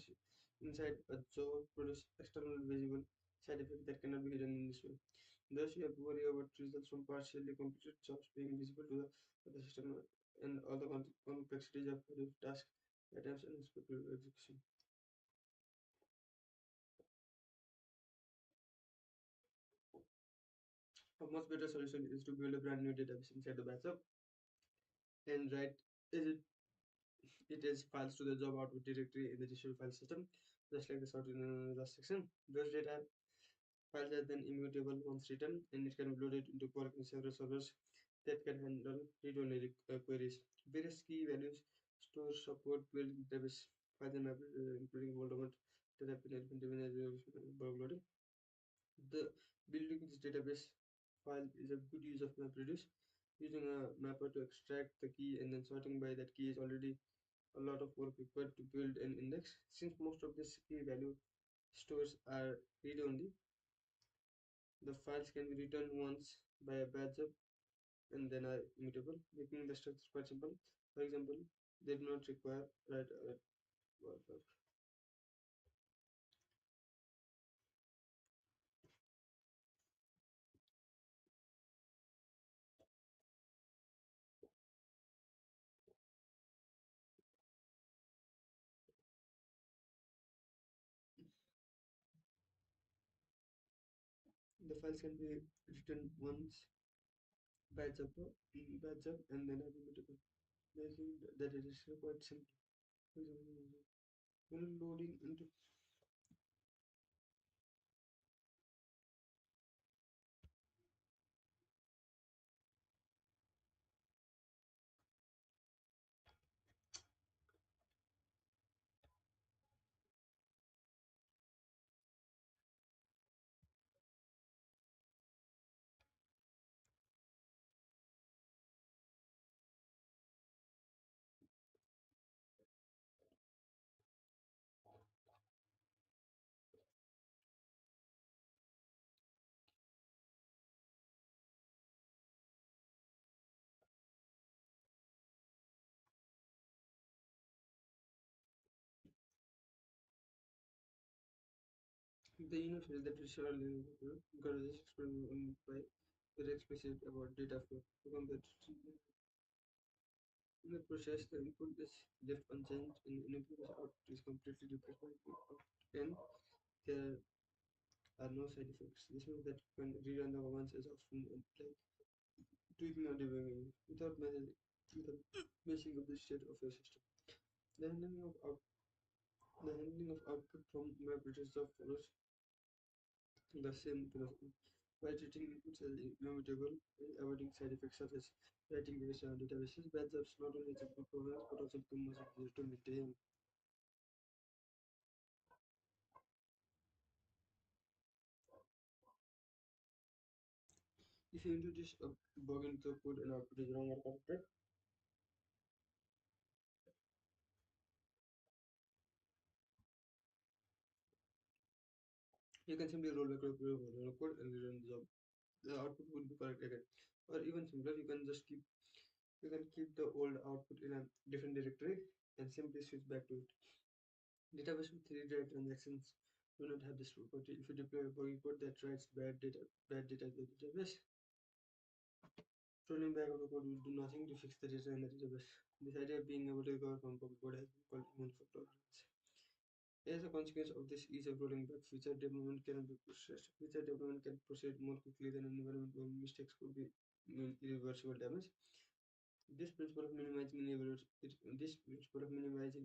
inside a job produces external visible side effects that cannot be hidden in this way. Thus, you have to worry about results from partially completed jobs being visible to the system and all the complexities of the task items and expected execution. A much better solution is to build a brand new database inside the backup and write is it is files to the job output directory in the digital file system, just like the sort in the last section. Those data files are then immutable once written, and it can be loaded into Quark in several servers that can handle read-only queries. Various key values store support build database files and including Voldemort that have been bulk loading. The building this database file is a good use of MapReduce. Using a mapper to extract the key and then sorting by that key is already a lot of work required to build an index. Since most of the key value stores are read-only, the files can be written once by a batch job and then are immutable, making the structure quite simple. For example, they do not require write work. The files can be written once batch job and then are immutable, making the data structure quite simple. For example, when loading into the unit field that is surely encourages experiment by very explicit about data flow to compare In the process, the input is left unchanged and the input output is completely replaced by output, and there are no side effects. This means that you can rerun the commands as often like tweaking or debugging without messing up the state of your system. The handling of output from web register follows the same philosophy. By treating inputs as immutable and avoiding side effects such as writing errors on databases, bad jobs not only simple programs but also become much easier to maintain. If you introduce a bug into the code and output is wrong or corrupted, you can simply roll back your code and rerun the job. The output will be correct again. Or even simpler, you can keep the old output in a different directory and simply switch back to it. Database with read-write transactions do not have this property. If you deploy a buggy code that writes bad data to the database, rolling back of the code will do nothing to fix the data in the database. This idea of being able to recover from buggy code has been called immune fault tolerance. As a consequence of this ease of rolling back, future development can be processed. Future development can proceed more quickly than an environment where mistakes could be irreversible damage. This principle of minimizing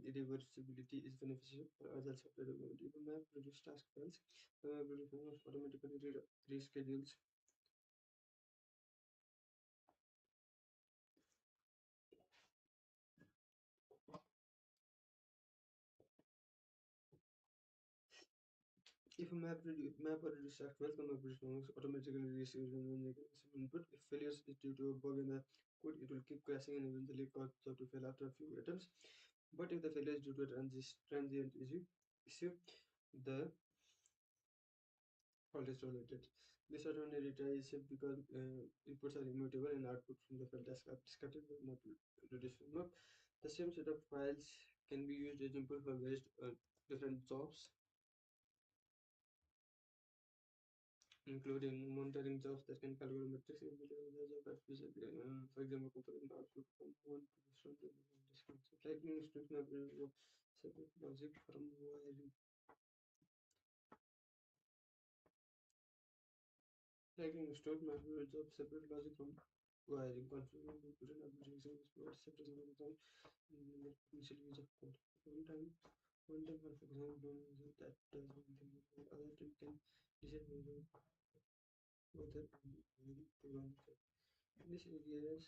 irreversibility is beneficial for agile software development. If a map reduce task files, the map reduce automatically reschedules. If a map or reduce task files, the map reduce automatically reschedules when they get some input. If failures is due to a bug in the code, it will keep crashing and eventually cause the to fail after a few attempts. But if the failure is due to a transient issue, the fault is tolerated. This automated data is safe because inputs are immutable and output from the file task are discarded but not reduced. Look, the same set of files can be used as input for various different jobs, including monitoring jobs that can calculate metrics and the job at for example, comparing output from one to different discounts. Lightning strict map separate logic from wiring. Lightning stored map job separate logic from wiring, configuring input and output using this provides separate mechanism in the initial use of code. One time configuration don't use that does one thing. The other thing can decide whether to run it. In this area,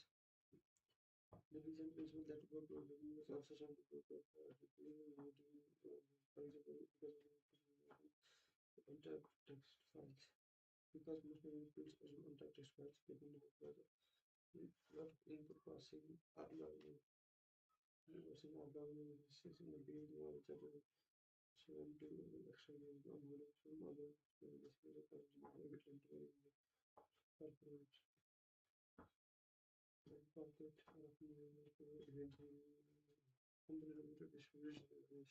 the design principle that work on the obsession to work for example, because of untyped text files. Because most of the inputs are untyped text files, people know whether a lot of input passing are logging using are logging in the beginning of the chapter. So when to extra use the onboarding from other this is a bit into the performance and pocket of eventually computer distribution.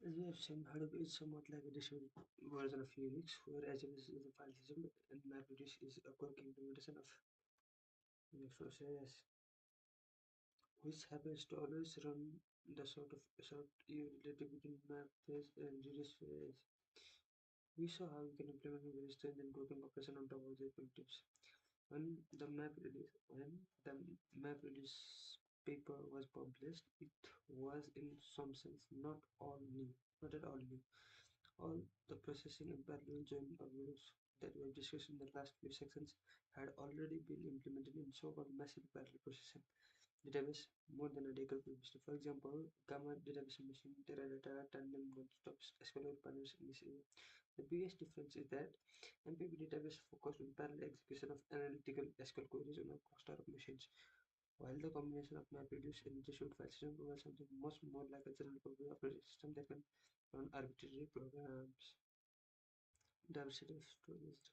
As we have seen, Hadoop is somewhat like a distributed version of Unix, where HMS is a file system and MapReduce is a quirky implementation of Unix process, which happens to always run the sort you related between map phase and reduce phase. We saw how we can implement a very strange and grouping operation on top of the primitives. When the map release paper was published, it was in some sense not at all new. All the processing and parallel join algorithms that we have discussed in the last few sections had already been implemented in so-called massive parallel processing database more than a decade previously. For example, Gamma database machine, Teradata, Tandem, one-stop SQL partners in this area. The biggest difference is that MPP database focused on parallel execution of analytical SQL queries on a cluster of machines, while the combination of MapReduce and distributed file system provides something much more like a general purpose operating system that can run arbitrary programs. Diversity of storage.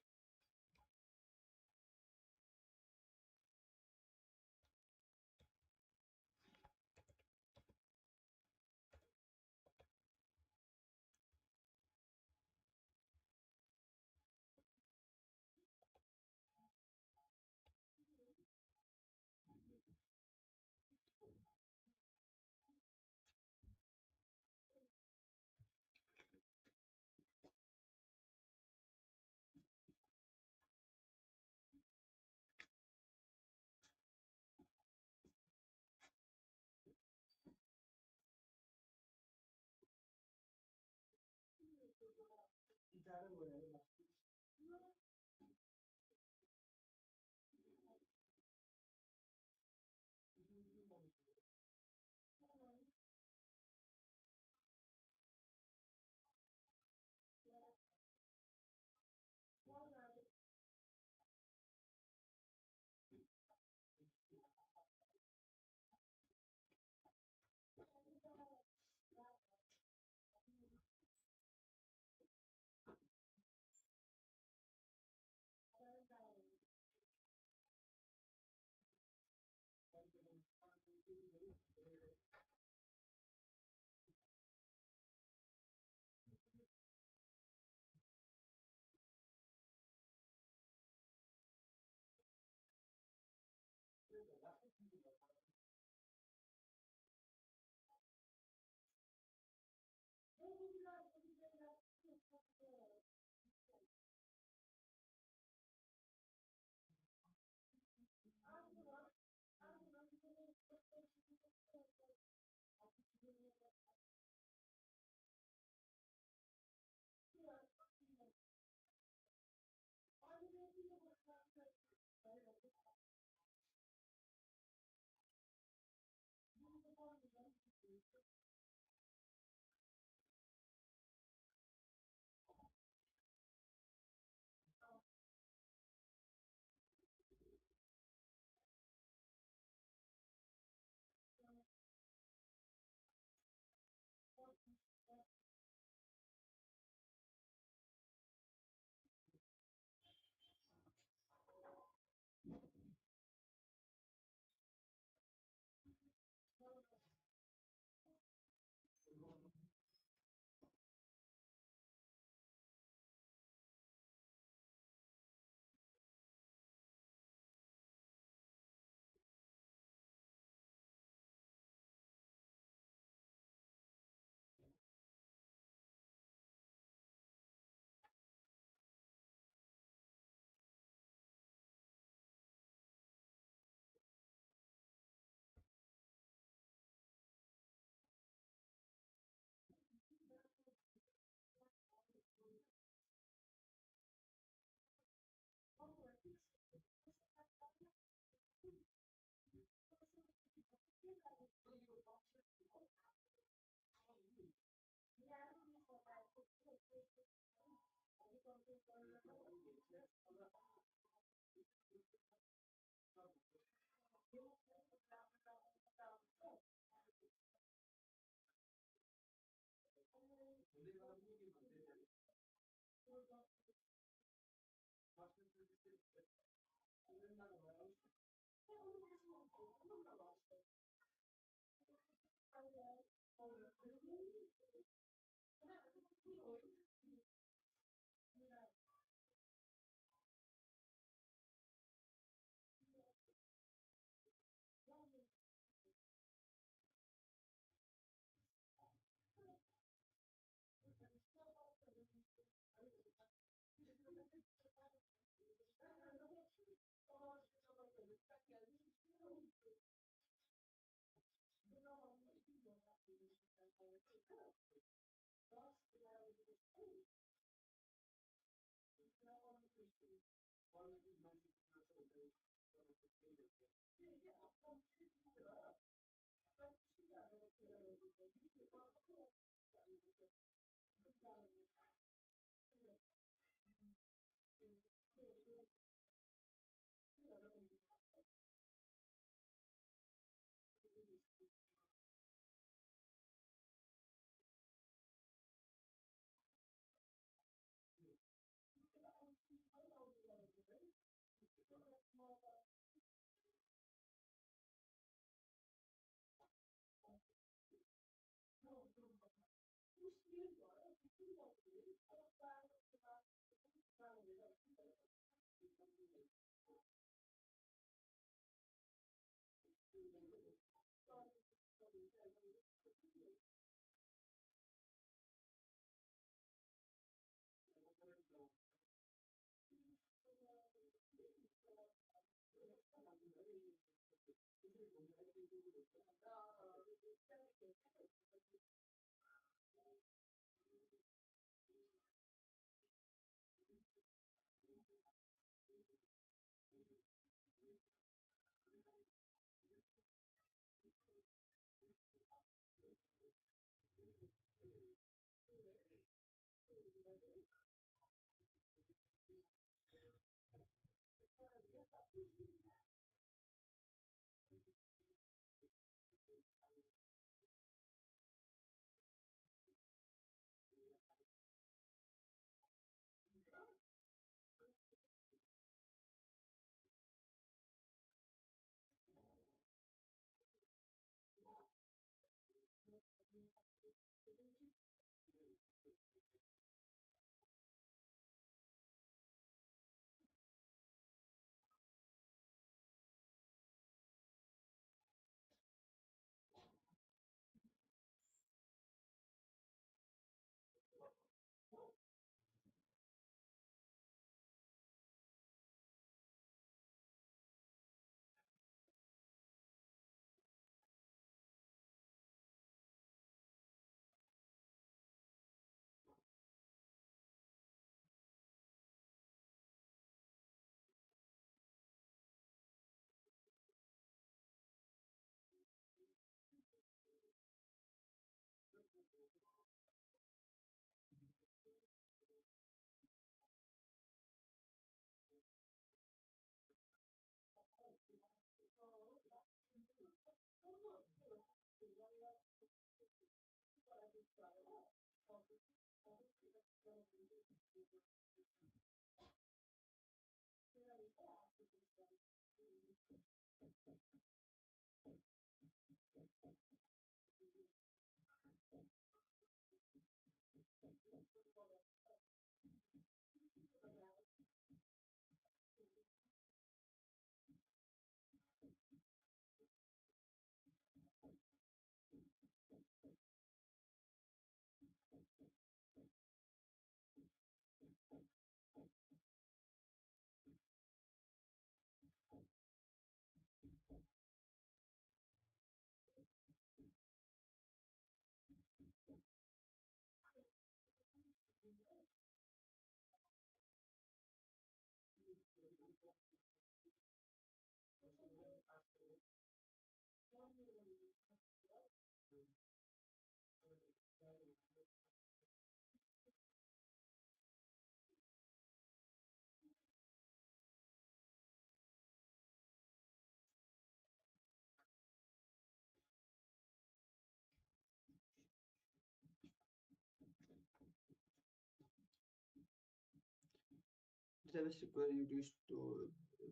Database require you to store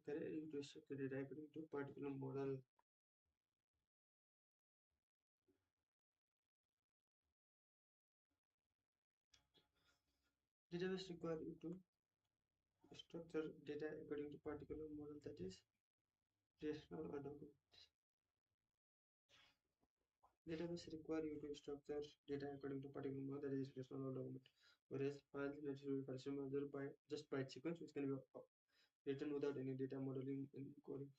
correct you to structure data according to particular model. Database require you to structure data according to particular model, that is relational or document. Database require you to structure data according to particular model, that is relational or document. Whereas files that will be partially measured by just byte sequence, which can be written without any data modeling and encoding.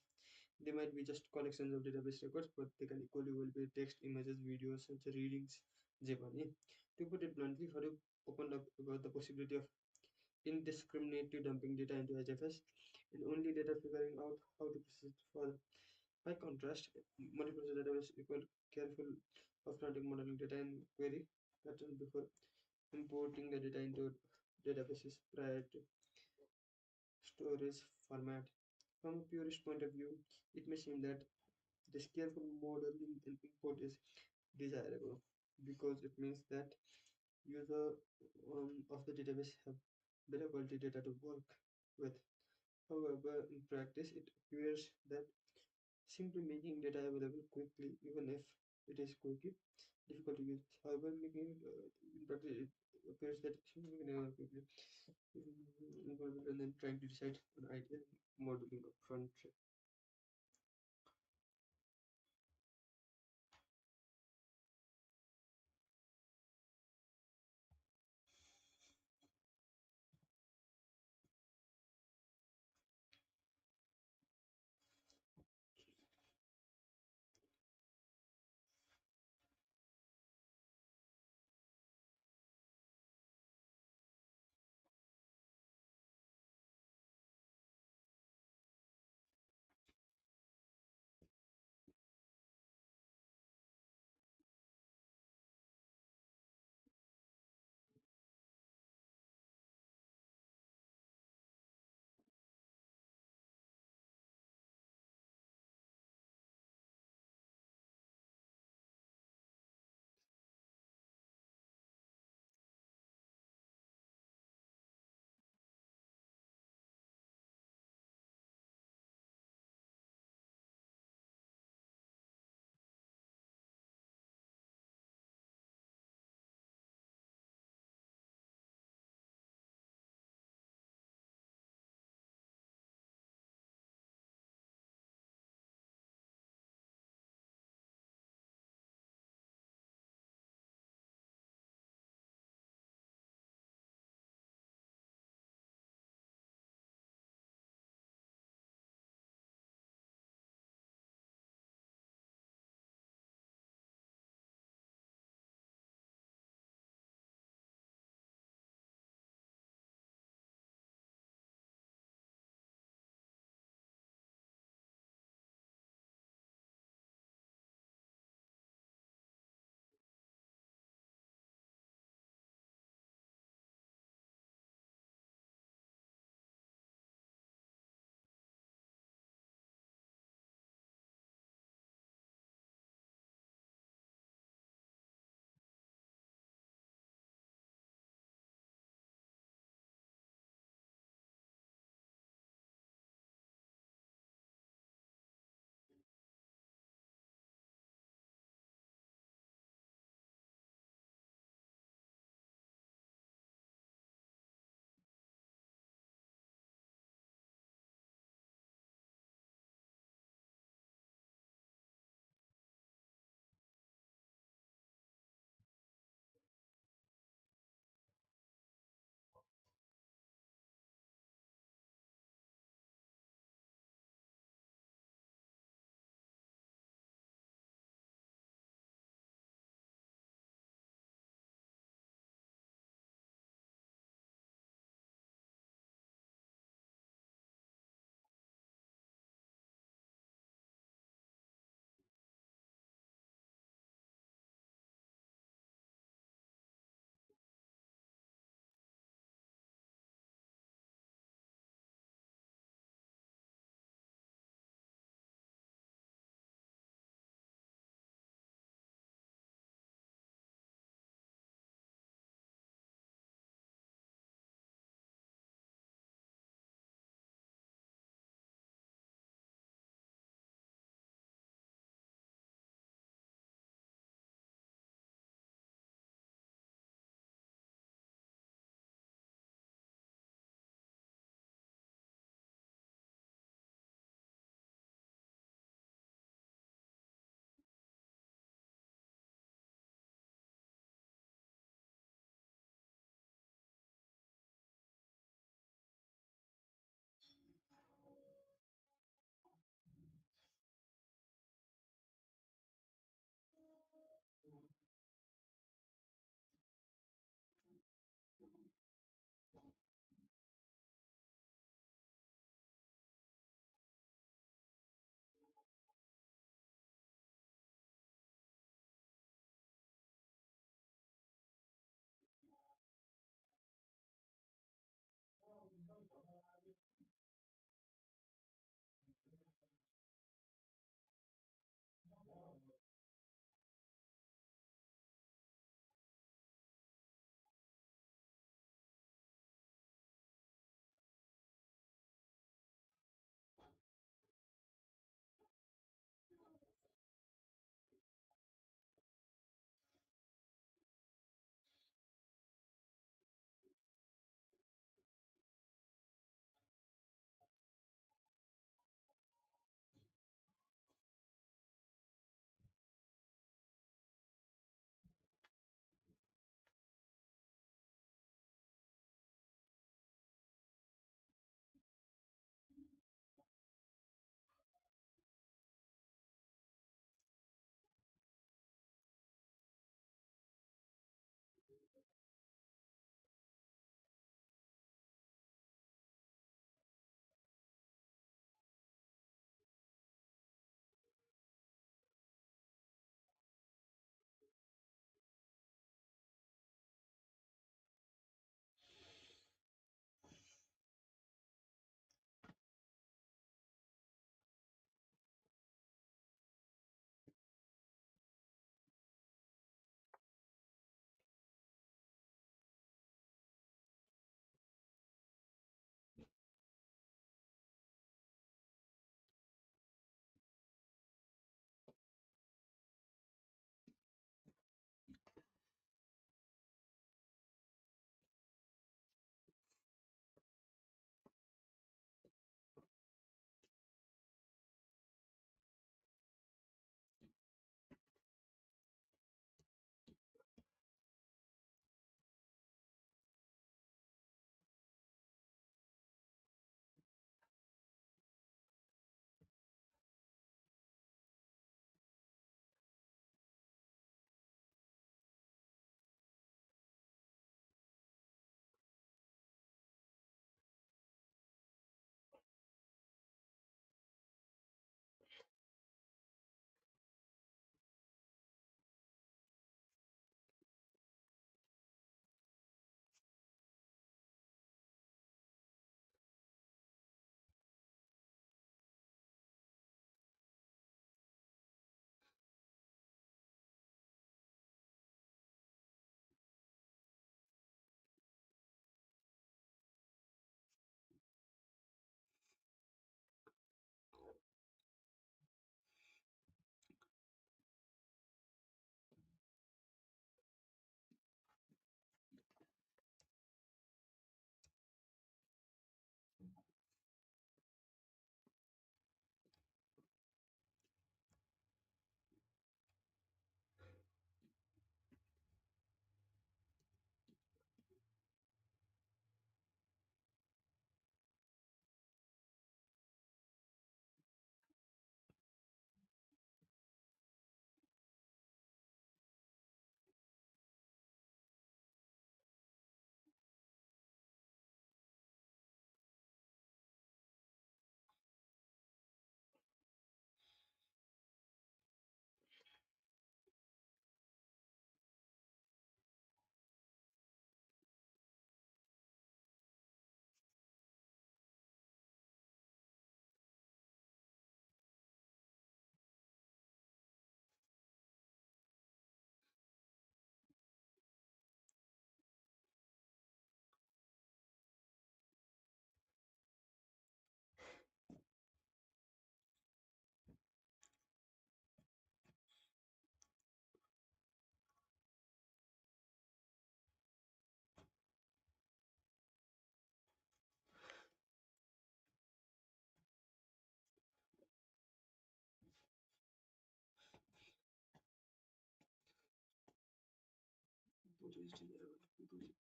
They might be just collections of database records, but they can equally will be text, images, videos, such readings, Giovanni. To put it bluntly, Hadoop opened up about the possibility of indiscriminately dumping data into HFS and only data figuring out how to process it further. By contrast, multiprocessor database require careful upfronting modeling data and query pattern before importing the data into databases prior to storage format. From a purist point of view, it may seem that this careful modeling and import is desirable because it means that user of the database have better quality data to work with. However, in practice, it appears that simply making data available quickly, even if it is quickly difficult to use. However, making it in practice, it appears that simply making it quickly and then trying to decide an idea modeling upfront.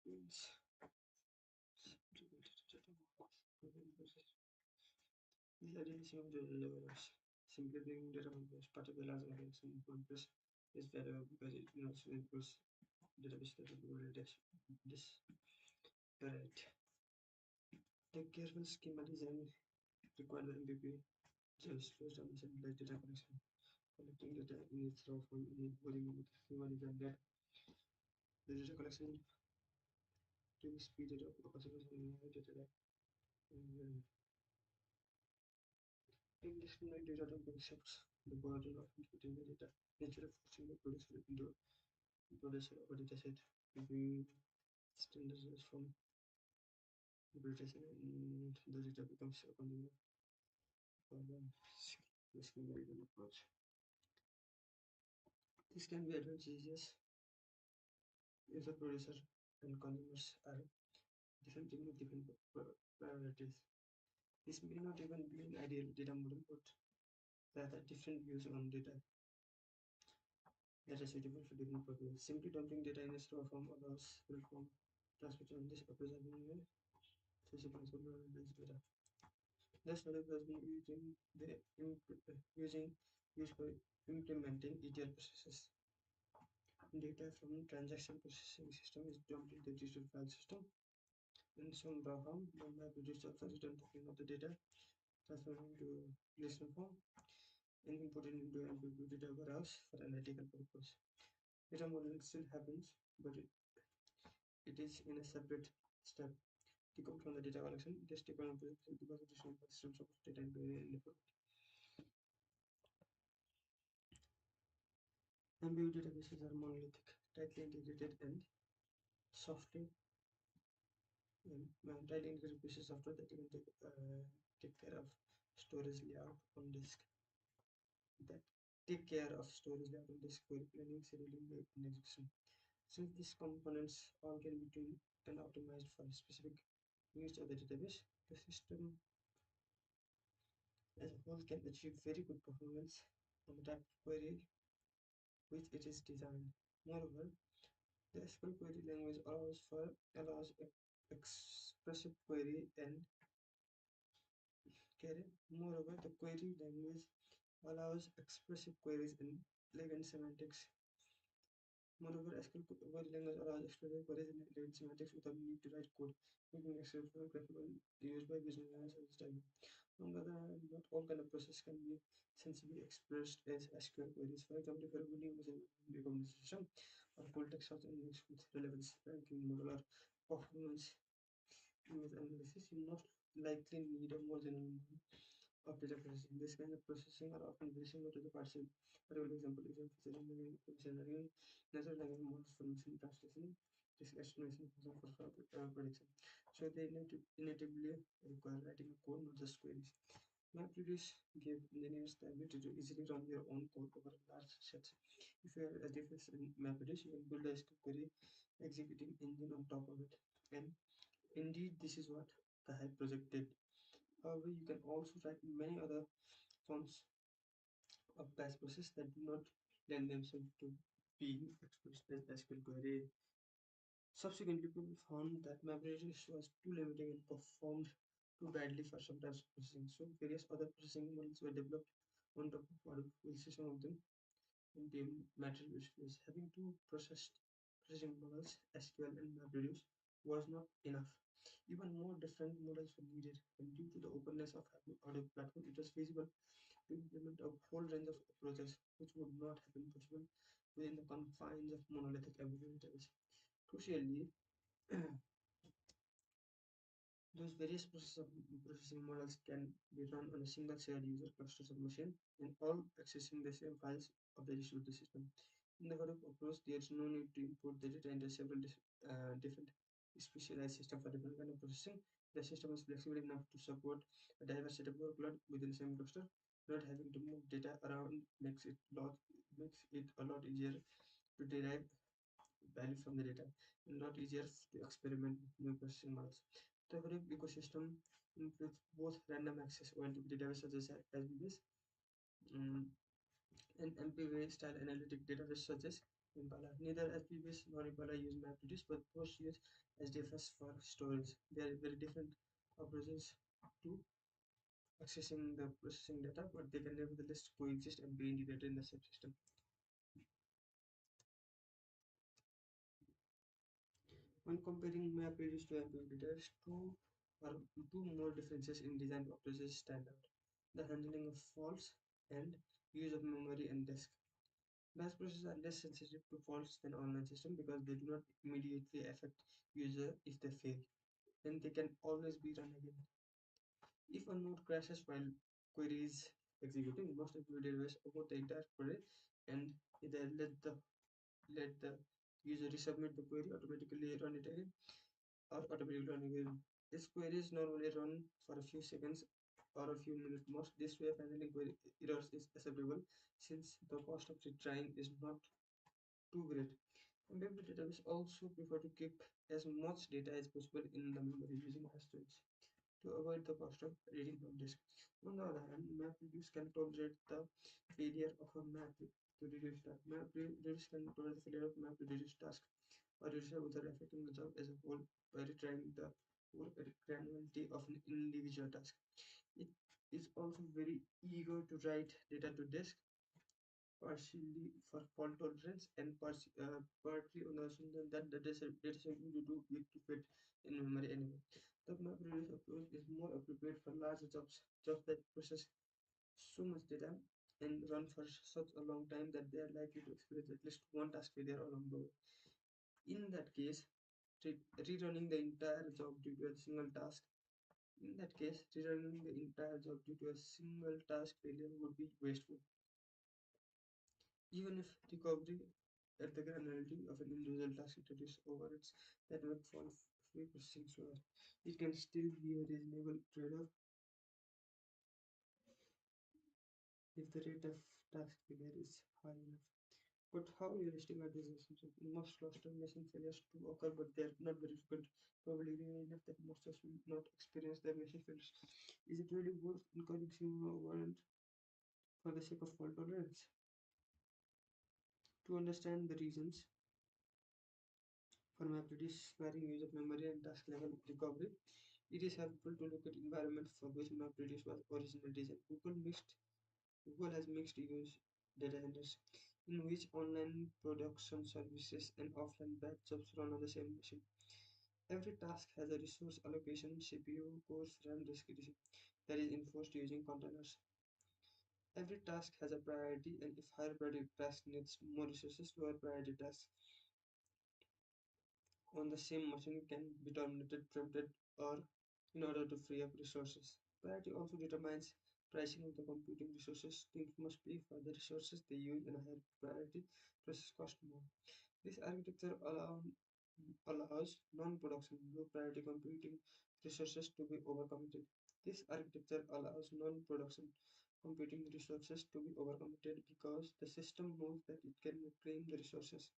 means these are the same levels. Simply bringing data from this particular as in one place is valuable because it also improves database capabilities. This right. The careful schema design required the MVP just first on centralized data collection. Collecting data in its raw form in volume with schema design that the data collection to speed it up because of the data like indiscriminate data dumping shifts the burden of integrating the data instead of forcing the producer into producer of a data set to be standardized from the producer and the data becomes a consumer for the discriminated approach. This can be advantageous if the producer and consumers are different with different priorities. This may not even be an ideal data model, but rather different views on data that are suitable for different purposes. Simply dumping data in a raw form allows full form transmission on this approach as well accessible data. This method has been used for implementing ETL processes. Data from transaction processing system is dumped in the digital file system. In some raw form, the map reduced after return token of the data, transforming into listener form, and imported into an data warehouse for analytical purpose. Data modeling still happens, but it is in a separate step. To come from the data collection, it is taken up because additional systems of data and network. MBU databases are monolithic, tightly integrated, and softly tightly integrated pieces of software that can take care of storage layout on disk. That take care of storage layout on disk, query planning, scheduling, and execution. Since these components all can be tuned and optimized for specific needs of the database, the system as a whole can achieve very good performance on the type of query which it is designed. Moreover, the SQL query language allows expressive query and carry. Moreover, the query language allows expressive queries and elegant semantics. Moreover, SQL query language allows expressive queries and elegant semantics without need to write code, making SQL graphical used by business analysts as on the other hand, not all kind of process can be sensibly expressed as SQL queries. For example, if you're building a recommendation system or full text search engines with relevance, ranking, modular performance, image analysis, you most likely need a more general model of data processing. This kind of processing are often very similar to the partial. For example, is featuring learning, natural language models for machine translation, this estimation for prediction. So they natively require writing a code, not just queries. MapReduce give engineers the ability to easily run their own code over large sets. If you are a device in MapReduce, you can build a query executing engine on top of it. And indeed, this is what the Hive project did. However, you can also write many other forms of batch process that do not lend themselves to being expressed as SQL query. Subsequently, people found that MapReduce was too limiting and performed too badly for some types of processing. So various other processing models were developed on top of Hadoop. We'll see some of them in the MapReduce phase. Having two processing models, SQL and MapReduce, was not enough. Even more different models were needed, and due to the openness of Hadoop platform, it was feasible to implement a whole range of approaches which would not have been possible within the confines of monolithic database. Crucially, those various processing models can be run on a single shared user cluster of machine and all accessing the same files of the distributed system. In the Hadoop approach, there is no need to import the data into several different specialized systems for different kind of processing. The system is flexible enough to support a diverse set of workload within the same cluster. Not having to move data around makes it a lot easier to derive value from the data and a lot easier to experiment with new processing models. The Hadoop ecosystem includes both random access oriented database such as SBBs and MPV style analytic database such as Impala. Neither SBBs nor Impala use MapReduce, but both use HDFS for storage. They are very different approaches to accessing the processing data, but they can nevertheless coexist and be integrated in the same system. When comparing MapReduce to MapReduce, there's two more differences in design approaches stand out: the handling of faults and use of memory and disk. Batch processes are less sensitive to faults than online systems because they do not immediately affect user if they fail, and they can always be run again. If a node crashes while query is executing, you must execute database about the entire query and either let the user resubmit the query, automatically run it again, or automatically run again. This query is normally run for a few seconds or a few minutes most. This way of handling query errors is acceptable since the cost of retrying is not too great. Maybe database also prefer to keep as much data as possible in the memory using storage to avoid the cost of reading from disk. On the other hand, MapReduce can tolerate the failure of a map to reduce task. MapReduce can tolerate the failure of map to reduce task or reduce without affecting the job as a whole by retrying the whole granularity of an individual task. It is also very eager to write data to disk, partially for fault tolerance and partly on the assumption that the data set will do it to fit in memory anyway. The MapReduce approach is more appropriate for larger jobs that process so much data and run for such a long time that they are likely to experience at least one task failure along the way. In that case, rerunning the entire job due to a single task. In that case, rerunning the entire job due to a single task failure would be wasteful. Even if recovery at the granularity of an individual task introduced overrides that make fall free processing slower, it can still be a reasonable trade-off if the rate of task failure is high enough. But how realistic are these assumptions? Most cluster machine failures do occur, but they are not very frequent. Probably rare enough that most of us will not experience their machine failures. Is it really worth incurring similar warrant for the sake of fault tolerance? To understand the reasons for MapReduce varying use of memory and task level recovery, it is helpful to look at environment for which MapReduce was originally designed. Google has mixed use data centers in which online production services and offline batch jobs run on the same machine. Every task has a resource allocation, CPU, cores, RAM, disk edition that is enforced using containers. Every task has a priority, and if higher priority task needs more resources, lower priority tasks on the same machine can be terminated, preempted, or in order to free up resources. Priority also determines pricing of the computing resources. Teams must pay for the resources they use, and a higher priority process cost more. This architecture allows non-production low priority computing resources to be overcommitted. This architecture allows non-production computing resources to be overcommitted because the system knows that it can reclaim the resources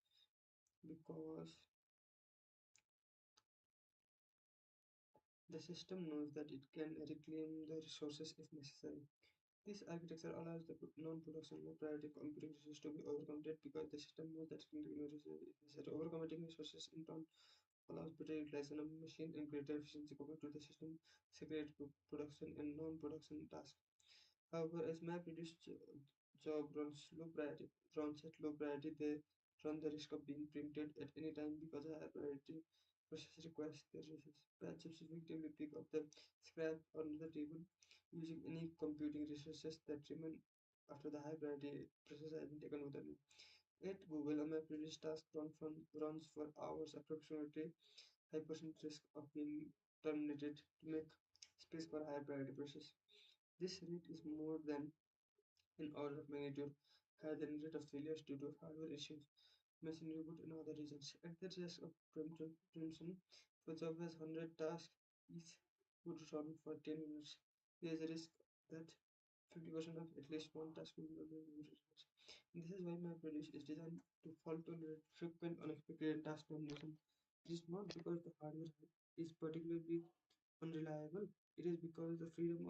because the system knows that it can reclaim the resources if necessary. This architecture allows the non-production low priority computing resources to be overcommitted because the system knows that it can reclaim the resources if necessary. Overcommitting resources in turn allows better utilization of machine and greater efficiency compared to the system segregated production and non-production tasks. However, as MapReduce job runs at low priority, they run the risk of being printed at any time because a higher priority process requires their resources. Batch jobs effectively pick up the scrap on the table using any computing resources that remain after the high priority process has been taken with them. At Google, a MapReduce task runs for hours, approximately 5% risk of being terminated to make space for higher priority process. This rate is more than in order of magnitude higher than rate of failures due to hardware issues, machine reboot, and other reasons. At the risk of preemption, if a job has 100 tasks, each would run for 10 minutes. There is a risk that 50% of at least one task will not be resolved. This is why MapReduce is designed to fault tolerate frequent unexpected task termination. It is not because the hardware is particularly unreliable, it is because the freedom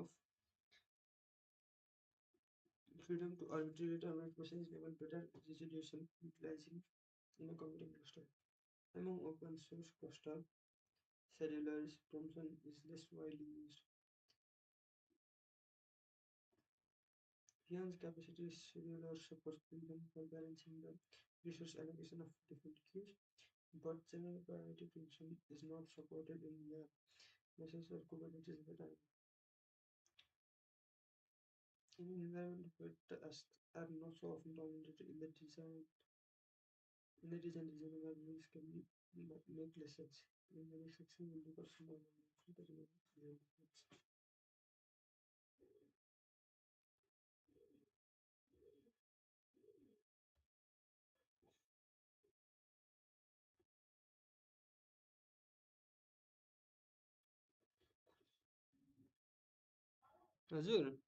to arbitrarily terminate processes enable better resolution utilizing in a computing cluster. Among open source cluster, Cellular presumption is less widely used. Beyond capacity, cellular supports building for balancing the resource allocation of different queues, but general priority preemption is not supported in the message or Kubernetes data. In an environment where tasks are not so often dominated in the design libraries can make less sense. In the next section, we'll look at some of the design techniques. Azure.